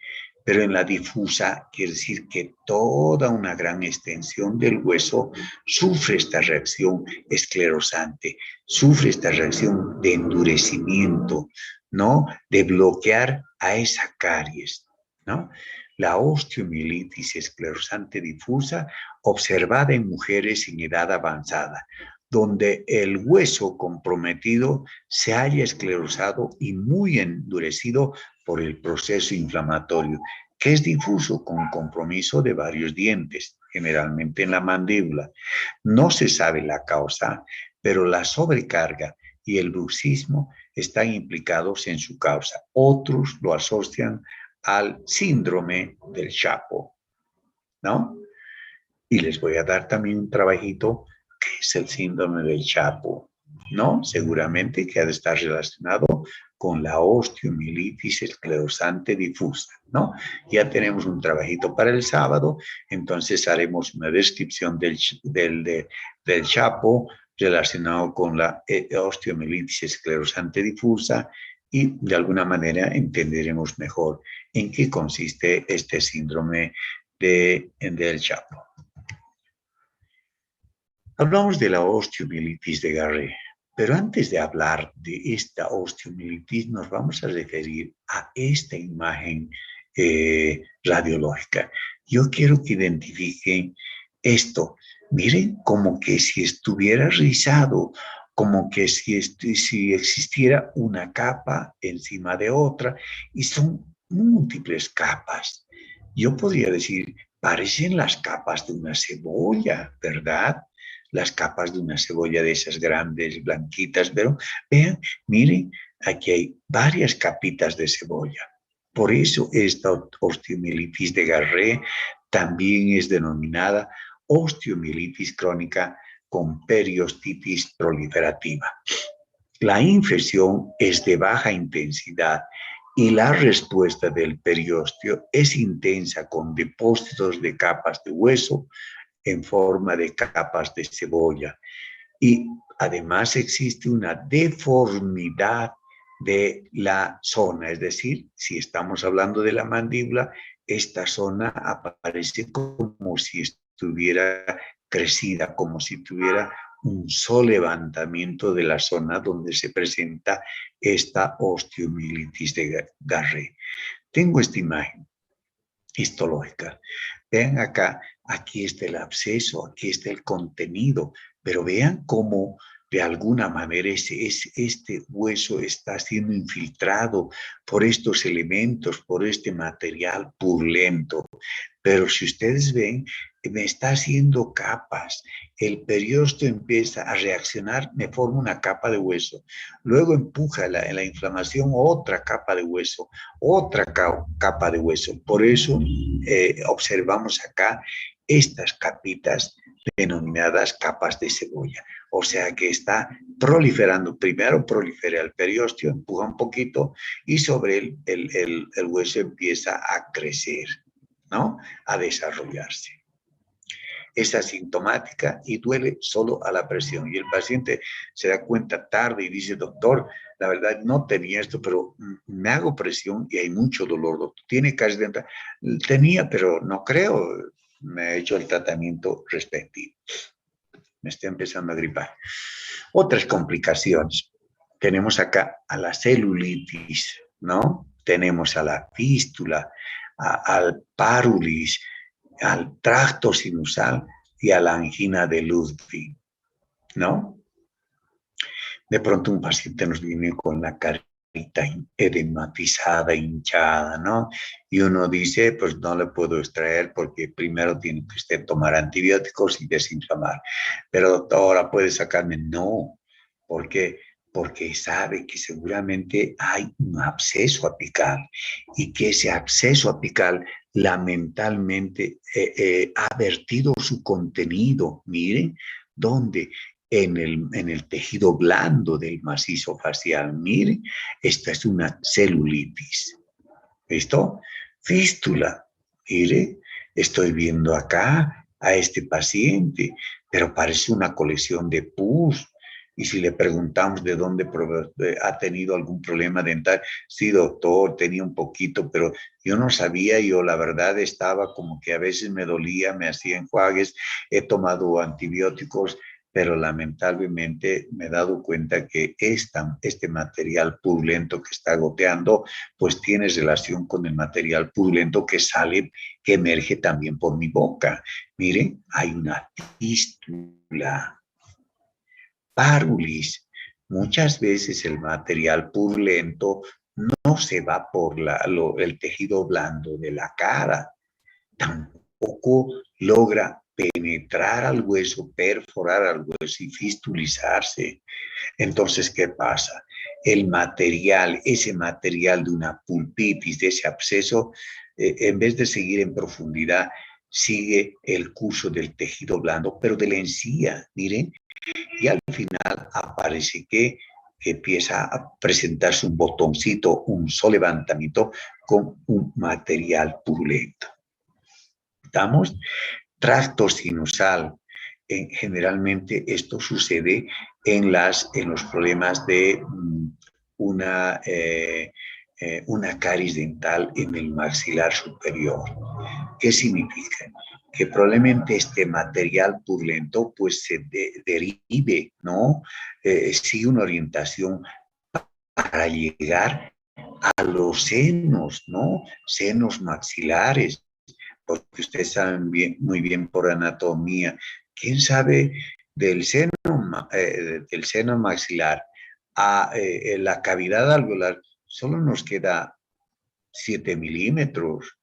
Speaker 1: pero en la difusa quiere decir que toda una gran extensión del hueso sufre esta reacción esclerosante, sufre esta reacción de endurecimiento, ¿no? De bloquear a esa caries, ¿no? La osteomielitis esclerosante difusa observada en mujeres en edad avanzada, donde el hueso comprometido se haya esclerosado y muy endurecido por el proceso inflamatorio, que es difuso con compromiso de varios dientes, generalmente en la mandíbula. No se sabe la causa, pero la sobrecarga y el bruxismo están implicados en su causa. Otros lo asocian al síndrome del Chapo, ¿no? Y les voy a dar también un trabajito que es el síndrome del Chapo, ¿no? Seguramente que ha de estar relacionado con la osteomielitis esclerosante difusa, ¿no? Ya tenemos un trabajito para el sábado, entonces haremos una descripción del Chapo relacionado con la osteomielitis esclerosante difusa y de alguna manera entenderemos mejor en qué consiste este síndrome del Chapo. Hablamos de la osteomielitis de Garré, pero antes de hablar de esta osteomielitis nos vamos a referir a esta imagen radiológica. Yo quiero que identifiquen esto. Miren, como que si estuviera rizado, como que si existiera una capa encima de otra, y son múltiples capas. Yo podría decir, parecen las capas de una cebolla, ¿verdad? Las capas de una cebolla de esas grandes, blanquitas, pero vean, miren, aquí hay varias capitas de cebolla. Por eso esta osteomielitis de Garré también es denominada osteomielitis crónica con periostitis proliferativa. La infección es de baja intensidad y la respuesta del periósteo es intensa con depósitos de capas de hueso en forma de capas de cebolla. Y además existe una deformidad de la zona, es decir, si estamos hablando de la mandíbula, esta zona aparece como si estuviera crecida, como si tuviera un levantamiento de la zona donde se presenta esta osteomielitis de Garré. Tengo esta imagen histológica. Vean acá, aquí está el absceso, aquí está el contenido, pero vean cómo de alguna manera este hueso está siendo infiltrado por estos elementos, por este material purulento. Pero si ustedes ven, me está haciendo capas. El periósteo empieza a reaccionar, me forma una capa de hueso. Luego empuja la inflamación otra capa de hueso, otra capa de hueso. Por eso observamos acá estas capitas denominadas capas de cebolla. O sea que está proliferando. Primero prolifera el periósteo, empuja un poquito y sobre él el hueso empieza a crecer, ¿no? A desarrollarse. Es asintomática y duele solo a la presión. Y el paciente se da cuenta tarde y dice, doctor, la verdad no tenía esto, pero me hago presión y hay mucho dolor, doctor. ¿Tiene caries dentales? Tenía, pero no creo. Me he hecho el tratamiento respectivo. Me está empezando a gripar. Otras complicaciones. Tenemos acá a la celulitis, ¿no? Tenemos a la fístula, al párulis, al tracto sinusal y a la angina de Ludwig, ¿no? De pronto un paciente nos viene con la carita edematizada, hinchada, ¿no? Y uno dice, pues no le puedo extraer porque primero tiene que usted tomar antibióticos y desinflamar. Pero doctora, ¿puede sacarme? No. ¿Por qué? Porque sabe que seguramente hay un absceso apical y que ese absceso apical lamentablemente ha vertido su contenido, miren, ¿dónde? En el tejido blando del macizo facial. Mire, esta es una celulitis. ¿Listo? Fístula. Mire, estoy viendo acá a este paciente, pero parece una colección de pus. Y si le preguntamos de dónde ha tenido algún problema dental, sí, doctor, tenía un poquito, pero yo no sabía, yo la verdad estaba como que a veces me dolía, me hacía enjuagues, he tomado antibióticos, pero lamentablemente me he dado cuenta que este material purulento que está goteando, pues tiene relación con el material purulento que sale, que emerge también por mi boca. Miren, hay una fístula. Párulis. Muchas veces el material purulento no se va por el tejido blando de la cara, tampoco logra penetrar al hueso, perforar al hueso y fistulizarse. Entonces, ¿qué pasa? El material, ese material de una pulpitis, de ese absceso, en vez de seguir en profundidad, sigue el curso del tejido blando, pero de la encía, miren, y al final aparece que empieza a presentarse un botoncito, un levantamiento con un material purulento. ¿Estamos? Tracto sinusal. Generalmente esto sucede en los problemas de una caries dental en el maxilar superior. ¿Qué significa? Que probablemente este material purulento pues se derive, ¿no? Sigue una orientación para llegar a los senos, ¿no? Senos maxilares, porque ustedes saben bien, muy bien por anatomía. ¿Quién sabe del seno maxilar a la cavidad alveolar? Solo nos queda 7 milímetros.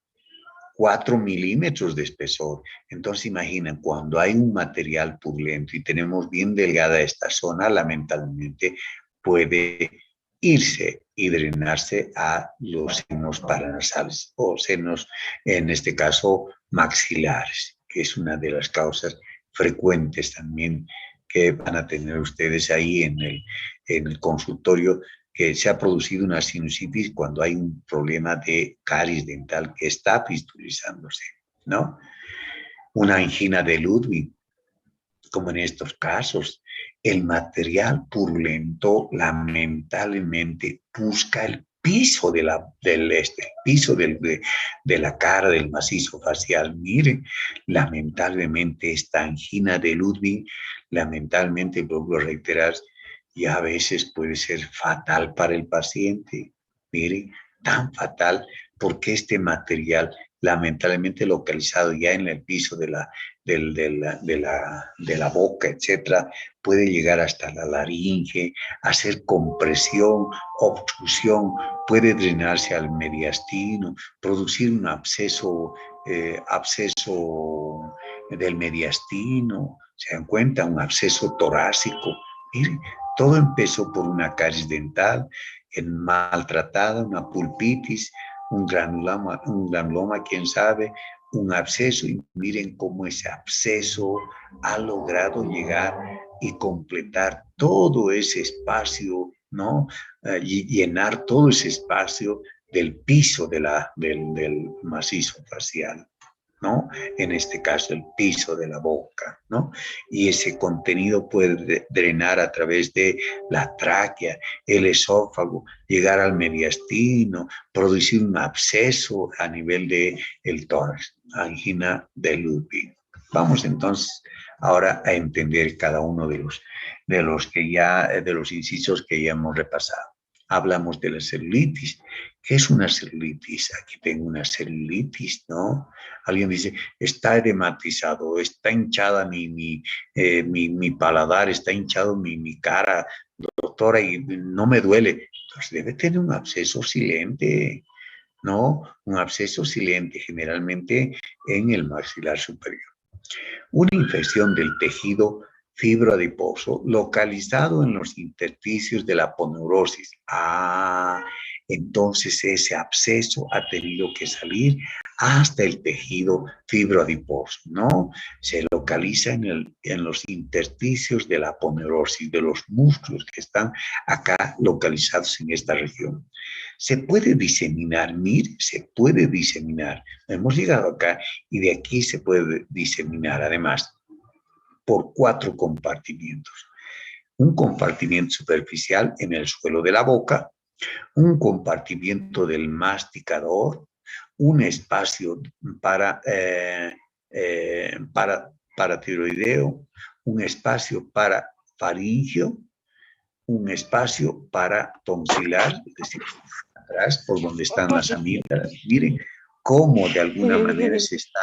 Speaker 1: 4 milímetros de espesor. Entonces imaginen, cuando hay un material purulento y tenemos bien delgada esta zona, lamentablemente puede irse y drenarse a los senos paranasales o senos, en este caso, maxilares, que es una de las causas frecuentes también que van a tener ustedes ahí en el consultorio, que se ha producido una sinusitis cuando hay un problema de caries dental que está fistulizándose, ¿no? Una angina de Ludwig, como en estos casos. El material purulento lamentablemente busca el piso de la cara del macizo facial. Miren, lamentablemente esta angina de Ludwig, lamentablemente, vuelvo a reiterar, y a veces puede ser fatal para el paciente. Miren, tan fatal porque este material lamentablemente localizado ya en el piso de la boca, etcétera, puede llegar hasta la laringe, hacer compresión, obstrucción, puede drenarse al mediastino, producir un absceso del mediastino, se dan cuenta, un absceso torácico. Miren, todo empezó por una caries dental maltratada, una pulpitis, un granuloma, quién sabe, un absceso, y miren cómo ese absceso ha logrado llegar y completar todo ese espacio, ¿no? Y llenar todo ese espacio del piso del macizo facial. ¿no? En este caso, el piso de la boca, ¿no? Y ese contenido puede drenar a través de la tráquea, el esófago, llegar al mediastino, producir un absceso a nivel del tórax, angina de Ludwig. Vamos entonces ahora a entender cada uno de los incisos que ya hemos repasado. Hablamos de la celulitis. ¿Qué es una celulitis? Aquí tengo una celulitis, ¿no? Alguien dice, está edematizado, está hinchada mi paladar, está hinchado mi cara, doctora, y no me duele. Entonces debe tener un absceso silente, ¿no? Un absceso silente generalmente en el maxilar superior. Una infección del tejido fibroadiposo localizado en los intersticios de la aponeurosis. Entonces ese absceso ha tenido que salir hasta el tejido fibroadiposo, ¿no? Se localiza en los intersticios de la aponeurosis, de los músculos que están acá localizados en esta región. Se puede diseminar, mire, se puede diseminar. Hemos llegado acá y de aquí se puede diseminar además por 4 compartimientos. Un compartimiento superficial en el suelo de la boca, un compartimiento del masticador, un espacio para tiroideo, un espacio para faringio, un espacio para tonsilar, es decir, atrás por donde están las amígdalas. Miren cómo de alguna manera se está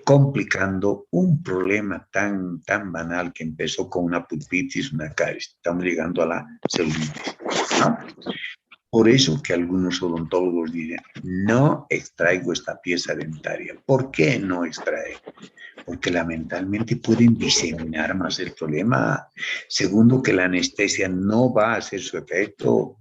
Speaker 1: complicando un problema tan banal que empezó con una pulpitis, una caries. Estamos llegando a la celulitis, ¿no? Por eso que algunos odontólogos dicen, no extraigo esta pieza dentaria. ¿Por qué no extrae? Porque lamentablemente pueden diseminar más el problema. Segundo, que la anestesia no va a hacer su efecto.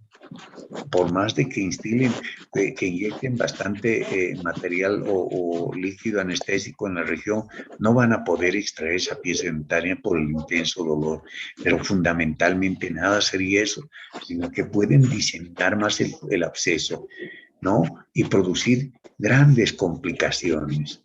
Speaker 1: Por más de que instilen, que inyecten bastante material o líquido anestésico en la región, no van a poder extraer esa pieza dentaria por el intenso dolor. Pero fundamentalmente nada sería eso, sino que pueden diseminar más el absceso, ¿no? Y producir grandes complicaciones,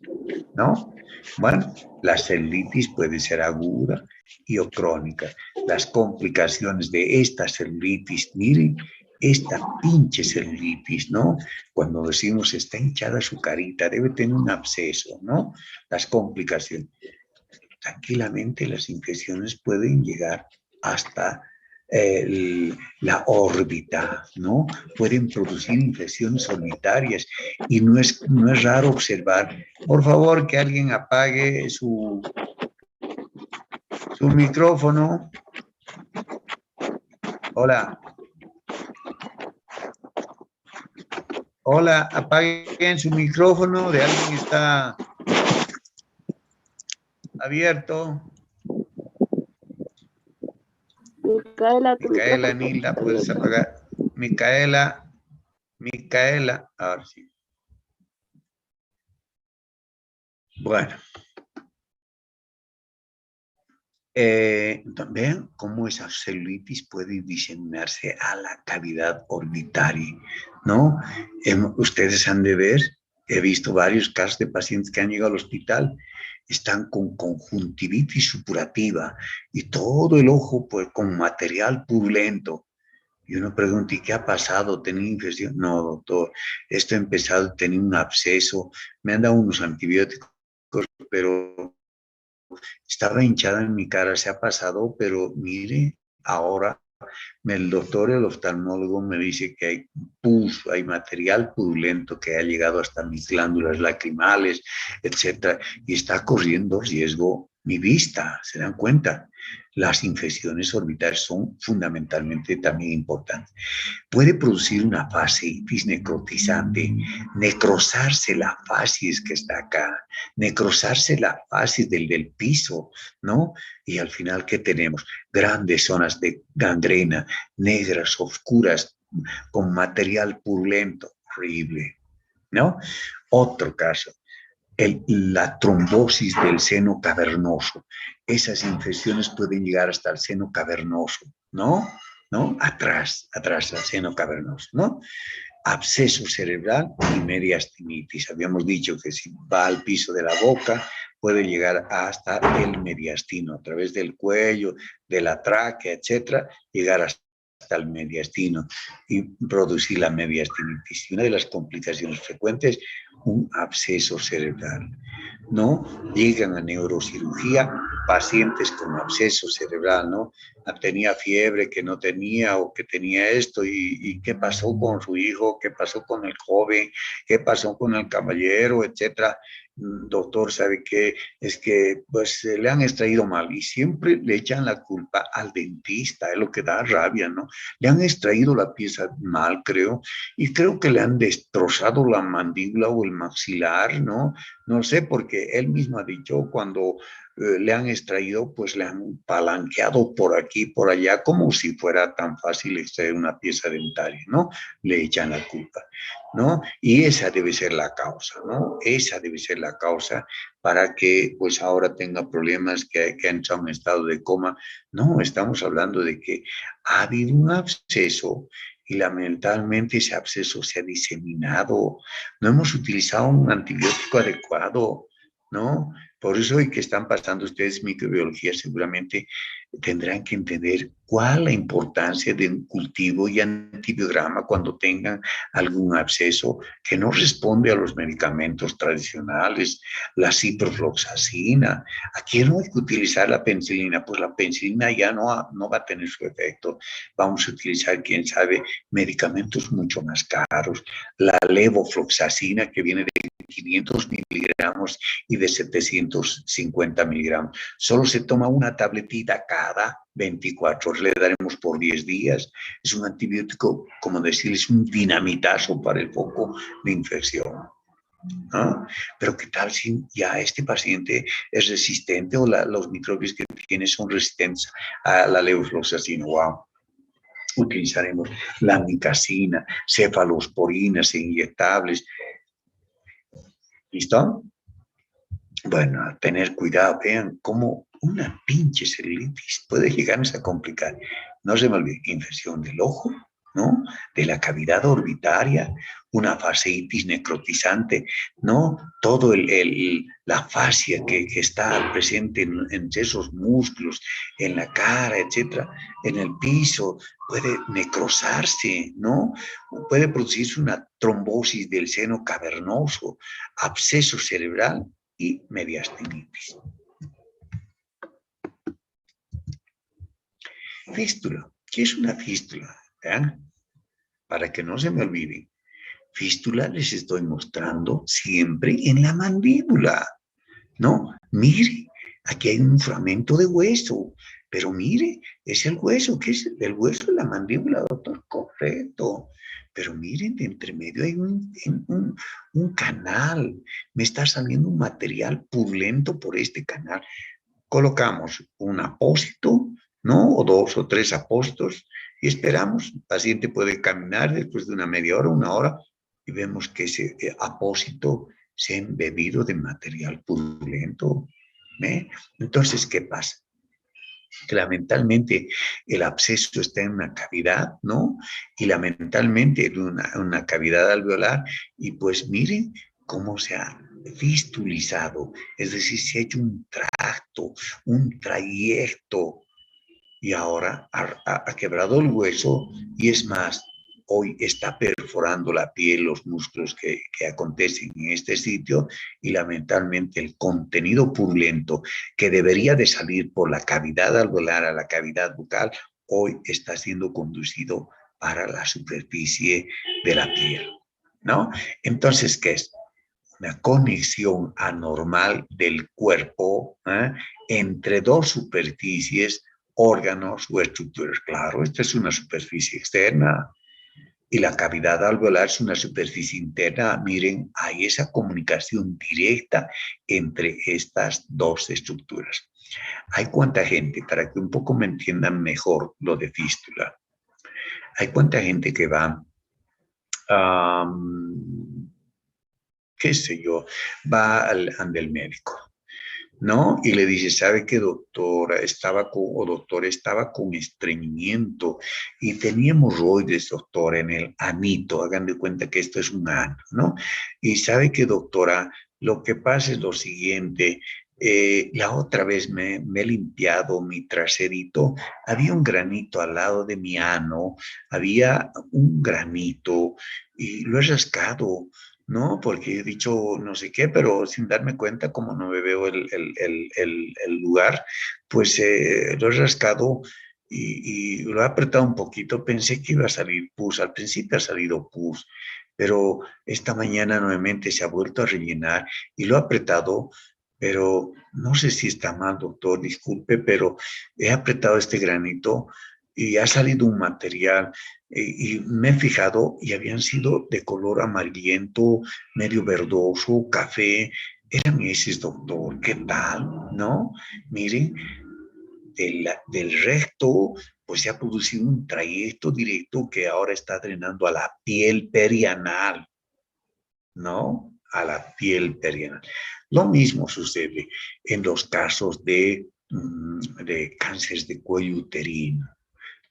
Speaker 1: ¿no? Bueno, la celulitis puede ser aguda y o crónica. Las complicaciones de esta celulitis, miren, esta pinche celulitis, ¿no? Cuando decimos está hinchada su carita, debe tener un absceso, ¿no? Las complicaciones. Tranquilamente las infecciones pueden llegar hasta la órbita, ¿no? Pueden producir infecciones orbitarias y no es raro observar. Por favor, que alguien apague su micrófono. Hola. Hola, apaguen su micrófono, de alguien está abierto. Micaela, Nilda, puedes apagar. Micaela, ahora sí. Bueno. Vean cómo esa celulitis puede diseminarse a la cavidad orbitaria, ¿no? Ustedes han de ver, he visto varios casos de pacientes que han llegado al hospital, están con conjuntivitis supurativa y todo el ojo pues, con material purulento. Y uno pregunta, ¿y qué ha pasado? ¿Tenía infección? No, doctor, esto ha empezado, tenía un absceso, me han dado unos antibióticos, pero estaba hinchada en mi cara, se ha pasado, pero mire, ahora el doctor, el oftalmólogo me dice que hay pus, hay material purulento que ha llegado hasta mis glándulas lacrimales, etcétera, y está corriendo riesgo mi vista, ¿se dan cuenta? Las infecciones orbitales son fundamentalmente también importantes. Puede producir una fasciitis necrotizante, necrosarse la fascis que está acá, necrosarse la fascis del piso, ¿no? Y al final, ¿qué tenemos? Grandes zonas de gangrena, negras, oscuras, con material purulento, horrible, ¿no? Otro caso, la trombosis del seno cavernoso. Esas infecciones pueden llegar hasta el seno cavernoso, ¿no? ¿No? Atrás al seno cavernoso, ¿no? absceso cerebral y mediastinitis. Habíamos dicho que si va al piso de la boca, puede llegar hasta el mediastino, a través del cuello, de la tráquea, etcétera, llegar hasta el mediastino y producir la mediastinitis. Y una de las complicaciones frecuentes, un absceso cerebral. ¿No? Llegan a neurocirugía pacientes con absceso cerebral, ¿no? Tenía fiebre que no tenía o que tenía esto y qué pasó con su hijo, qué pasó con el joven, qué pasó con el caballero, etcétera. Doctor, ¿sabe qué? Es que pues le han extraído mal y siempre le echan la culpa al dentista, es lo que da rabia, ¿no? Le han extraído la pieza mal, creo, y creo que le han destrozado la mandíbula o el maxilar, ¿no? No sé, porque él mismo ha dicho cuando le han extraído, pues le han palanqueado por aquí, por allá, como si fuera tan fácil extraer una pieza dentaria, ¿no? Le echan la culpa, ¿no? Y esa debe ser la causa, ¿no? Esa debe ser la causa para que, pues ahora tenga problemas, que ha entrado en un estado de coma. No, estamos hablando de que ha habido un absceso y lamentablemente ese absceso se ha diseminado. No hemos utilizado un antibiótico adecuado, ¿no? Por eso hoy que están pasando ustedes microbiología, seguramente tendrán que entender cuál es la importancia de un cultivo y antibiograma cuando tengan algún absceso que no responde a los medicamentos tradicionales, la ciprofloxacina. Aquí no hay que utilizar la penicilina, pues la penicilina ya no va a tener su efecto. Vamos a utilizar, quién sabe, medicamentos mucho más caros, la levofloxacina que viene de 500 miligramos y de 750 miligramos. Solo se toma una tabletita cada 24 horas, le daremos por 10 días. Es un antibiótico, como decirles, un dinamitazo para el foco de infección. ¿Ah? Pero ¿qué tal si ya este paciente es resistente o los microbios que tiene son resistentes a la levofloxacina? ¡Wow! Utilizaremos la micacina, cefalosporinas inyectables. ¿Listo? Bueno, a tener cuidado, vean cómo una pinche celulitis puede llegarnos a complicar. No se me olvide, infección del ojo, ¿no? De la cavidad orbitaria, una fasciitis necrotizante, ¿no? Todo la fascia que está presente en esos músculos, en la cara, etcétera, en el piso, puede necrosarse, ¿no? Puede producirse una trombosis del seno cavernoso, absceso cerebral y mediastinitis. Fístula. ¿Qué es una fístula? Para que no se me olviden. Fístula les estoy mostrando siempre en la mandíbula. No, mire, aquí hay un fragmento de hueso, pero mire, es el hueso, ¿qué es el hueso de la mandíbula, doctor? Correcto. Pero miren, de entre medio hay un canal, me está saliendo un material purulento por este canal. Colocamos un apósito, ¿no? O 2 o 3 apósitos y esperamos. El paciente puede caminar después de una media hora, una hora, y vemos que ese apósito se ha embebido de material purulento. ¿Eh? Entonces, ¿qué pasa? Que lamentablemente el absceso está en una cavidad, ¿no? Y lamentablemente en una cavidad alveolar, y pues miren cómo se ha fistulizado, es decir, se ha hecho un tracto, un trayecto, y ahora ha quebrado el hueso, y es más, hoy está perforando la piel, los músculos que acontecen en este sitio, y lamentablemente el contenido purulento que debería de salir por la cavidad alveolar a la cavidad bucal, hoy está siendo conducido para la superficie de la piel, ¿no? Entonces, ¿qué es? Una conexión anormal del cuerpo entre dos superficies, órganos o estructuras. Claro, esta es una superficie externa y la cavidad alveolar es una superficie interna. Miren, hay esa comunicación directa entre estas dos estructuras. Hay cuánta gente, para que un poco me entiendan mejor lo de fístula, hay cuánta gente que va qué sé yo, va al médico, ¿no? Y le dice, ¿sabe qué, doctora? Estaba con estreñimiento y tenía hemorroides, doctora, en el anito. Hagan de cuenta que esto es un ano, ¿no? Y ¿sabe qué, doctora? Lo que pasa es lo siguiente. La otra vez me he limpiado mi traserito. Había un granito al lado de mi ano. Había un granito y lo he rascado. No, porque he dicho no sé qué, pero sin darme cuenta, como no me veo el lugar, pues lo he rascado y lo he apretado un poquito. Pensé que iba a salir pus, al principio ha salido pus, pero esta mañana nuevamente se ha vuelto a rellenar y lo he apretado, pero no sé si está mal, doctor, disculpe, pero he apretado este granito y ha salido un material y me he fijado y habían sido de color amarillento, medio verdoso, café. Eran esos, doctor, ¿qué tal? ¿No? Miren, del recto, pues se ha producido un trayecto directo que ahora está drenando a la piel perianal, ¿no? A la piel perianal. Lo mismo sucede en los casos de cáncer de cuello uterino.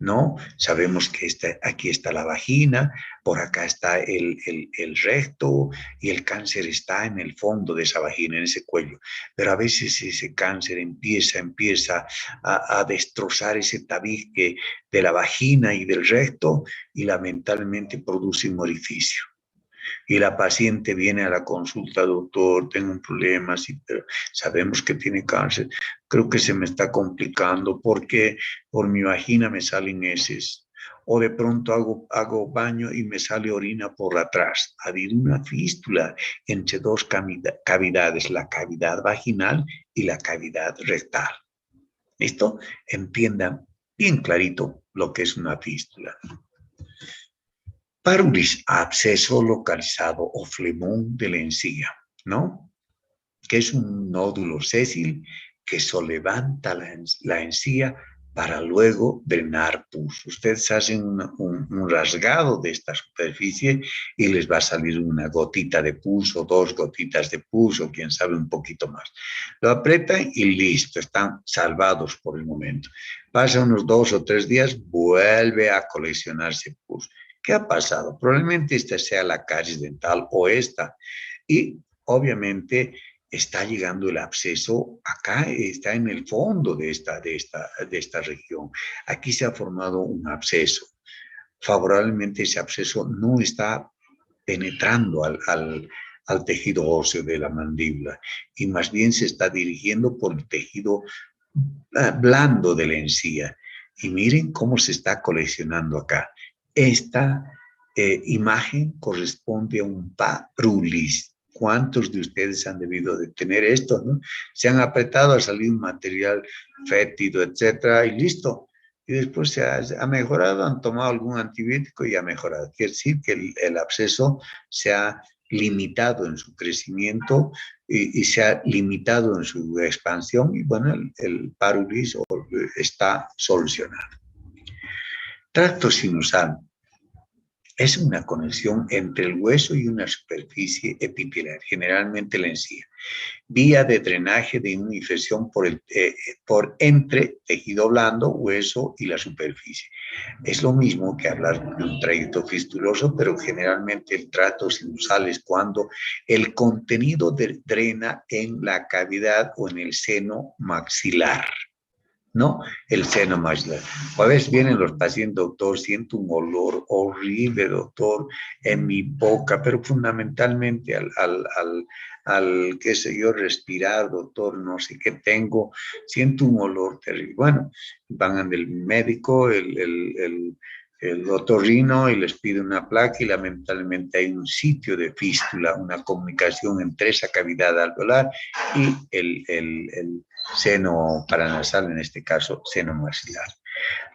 Speaker 1: ¿No? Sabemos que aquí está la vagina, por acá está el recto y el cáncer está en el fondo de esa vagina, en ese cuello. Pero a veces ese cáncer empieza a destrozar ese tabique de la vagina y del recto y lamentablemente produce un orificio y la paciente viene a la consulta, doctor, tengo un problema, sí, pero sabemos que tiene cáncer, creo que se me está complicando porque por mi vagina me salen heces. O de pronto hago baño y me sale orina por atrás. Ha habido una fístula entre dos cavidades, la cavidad vaginal y la cavidad rectal. ¿Listo? Entiendan bien clarito lo que es una fístula. Parulis, absceso localizado o flemón de la encía, ¿no? Que es un nódulo sésil que solevanta la encía para luego drenar pus. Ustedes hacen un rasgado de esta superficie y les va a salir una gotita de pus o dos gotitas de pus o quién sabe un poquito más. Lo apretan y listo, están salvados por el momento. Pasa unos 2 o 3 días, vuelve a coleccionarse pus. ¿Qué ha pasado? Probablemente esta sea la caries dental o esta. Y obviamente está llegando el absceso acá, está en el fondo de esta región. Aquí se ha formado un absceso. Favorablemente ese absceso no está penetrando al tejido óseo de la mandíbula y más bien se está dirigiendo por el tejido blando de la encía. Y miren cómo se está coleccionando acá. Esta imagen corresponde a un parulis. ¿Cuántos de ustedes han debido de tener esto, no? Se han apretado, ha salido un material fétido, etcétera, y listo. Y después se ha mejorado, han tomado algún antibiótico y ha mejorado. Quiere decir que el absceso se ha limitado en su crecimiento y se ha limitado en su expansión y bueno, el parulis está solucionado. Tracto sinusal es una conexión entre el hueso y una superficie epitelar, generalmente la encía, vía de drenaje de una infección por entre tejido blando, hueso y la superficie. Es lo mismo que hablar de un trayecto fistuloso, pero generalmente el tracto sinusal es cuando el contenido drena en la cavidad o en el seno maxilar. ¿No? El seno maxilar. A veces vienen los pacientes, doctor, siento un olor horrible, doctor, en mi boca, pero fundamentalmente qué sé yo, respirar, doctor, no sé qué tengo, siento un olor terrible. Bueno, van al médico, el otorrino y les pide una placa y lamentablemente hay un sitio de fístula, una comunicación entre esa cavidad alveolar y el seno paranasal, en este caso seno maxilar.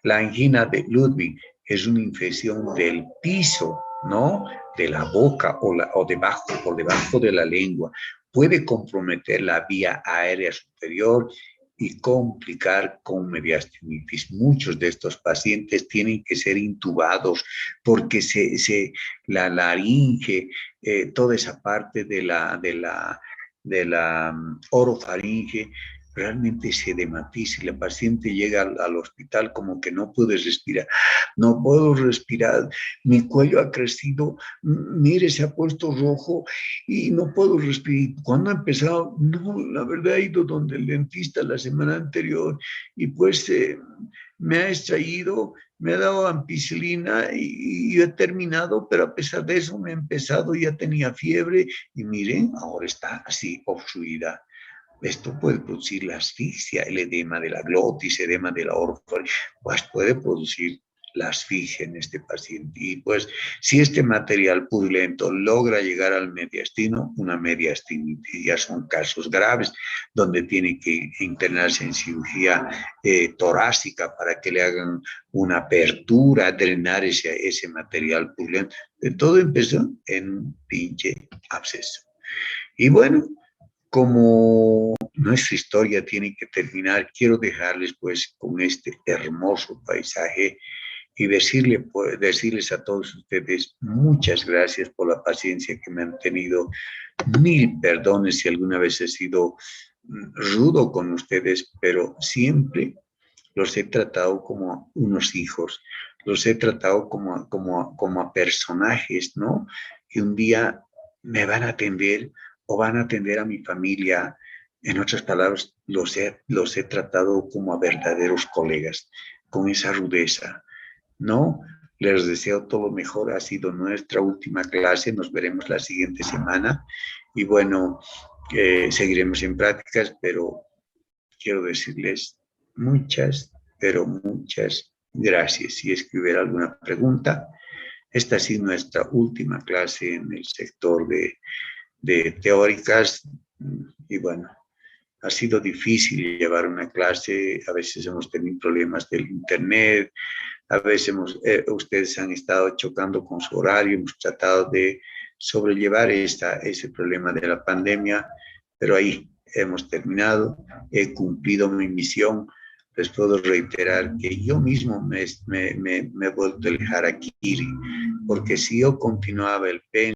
Speaker 1: La angina de Ludwig es una infección del piso, ¿no? De la boca o debajo de la lengua. Puede comprometer la vía aérea superior y complicar con mediastinitis. Muchos de estos pacientes tienen que ser intubados porque la laringe, toda esa parte orofaringe, realmente se edematiza y la paciente llega al hospital como que no puede respirar. No puedo respirar, mi cuello ha crecido, mire, se ha puesto rojo y no puedo respirar. ¿Cuándo ha empezado? No, la verdad he ido donde el dentista la semana anterior y pues me ha extraído, me ha dado ampicilina y he terminado, pero a pesar de eso me ha empezado, ya tenía fiebre y miren, ahora está así obstruida. Esto puede producir la asfixia, el edema de la glotis, edema de la orofaringe, pues puede producir la asfixia en este paciente. Y pues si este material purulento logra llegar al mediastino, una mediastinitis, ya son casos graves donde tiene que internarse en cirugía torácica para que le hagan una apertura, drenar ese material purulento. Todo empezó en un pinche absceso. Y bueno, como nuestra historia tiene que terminar, quiero dejarles pues con este hermoso paisaje y decirles a todos ustedes muchas gracias por la paciencia que me han tenido. Mil perdones si alguna vez he sido rudo con ustedes, pero siempre los he tratado como unos hijos, los he tratado como a personajes, ¿no? Que un día me van a atender o van a atender a mi familia. En otras palabras, los he tratado como a verdaderos colegas, con esa rudeza, ¿no? Les deseo todo lo mejor. Ha sido nuestra última clase. Nos veremos la siguiente semana. Y bueno, seguiremos en prácticas, pero quiero decirles muchas, pero muchas gracias. Si es que hubiera alguna pregunta, esta ha sido nuestra última clase en el sector de teóricas. Y bueno, ha sido difícil llevar una clase, a veces hemos tenido problemas del internet, a veces ustedes han estado chocando con su horario, hemos tratado de sobrellevar ese problema de la pandemia, pero ahí hemos terminado, he cumplido mi misión. Les puedo reiterar que yo mismo me he vuelto a alejar aquí, porque si yo continuaba el PEN,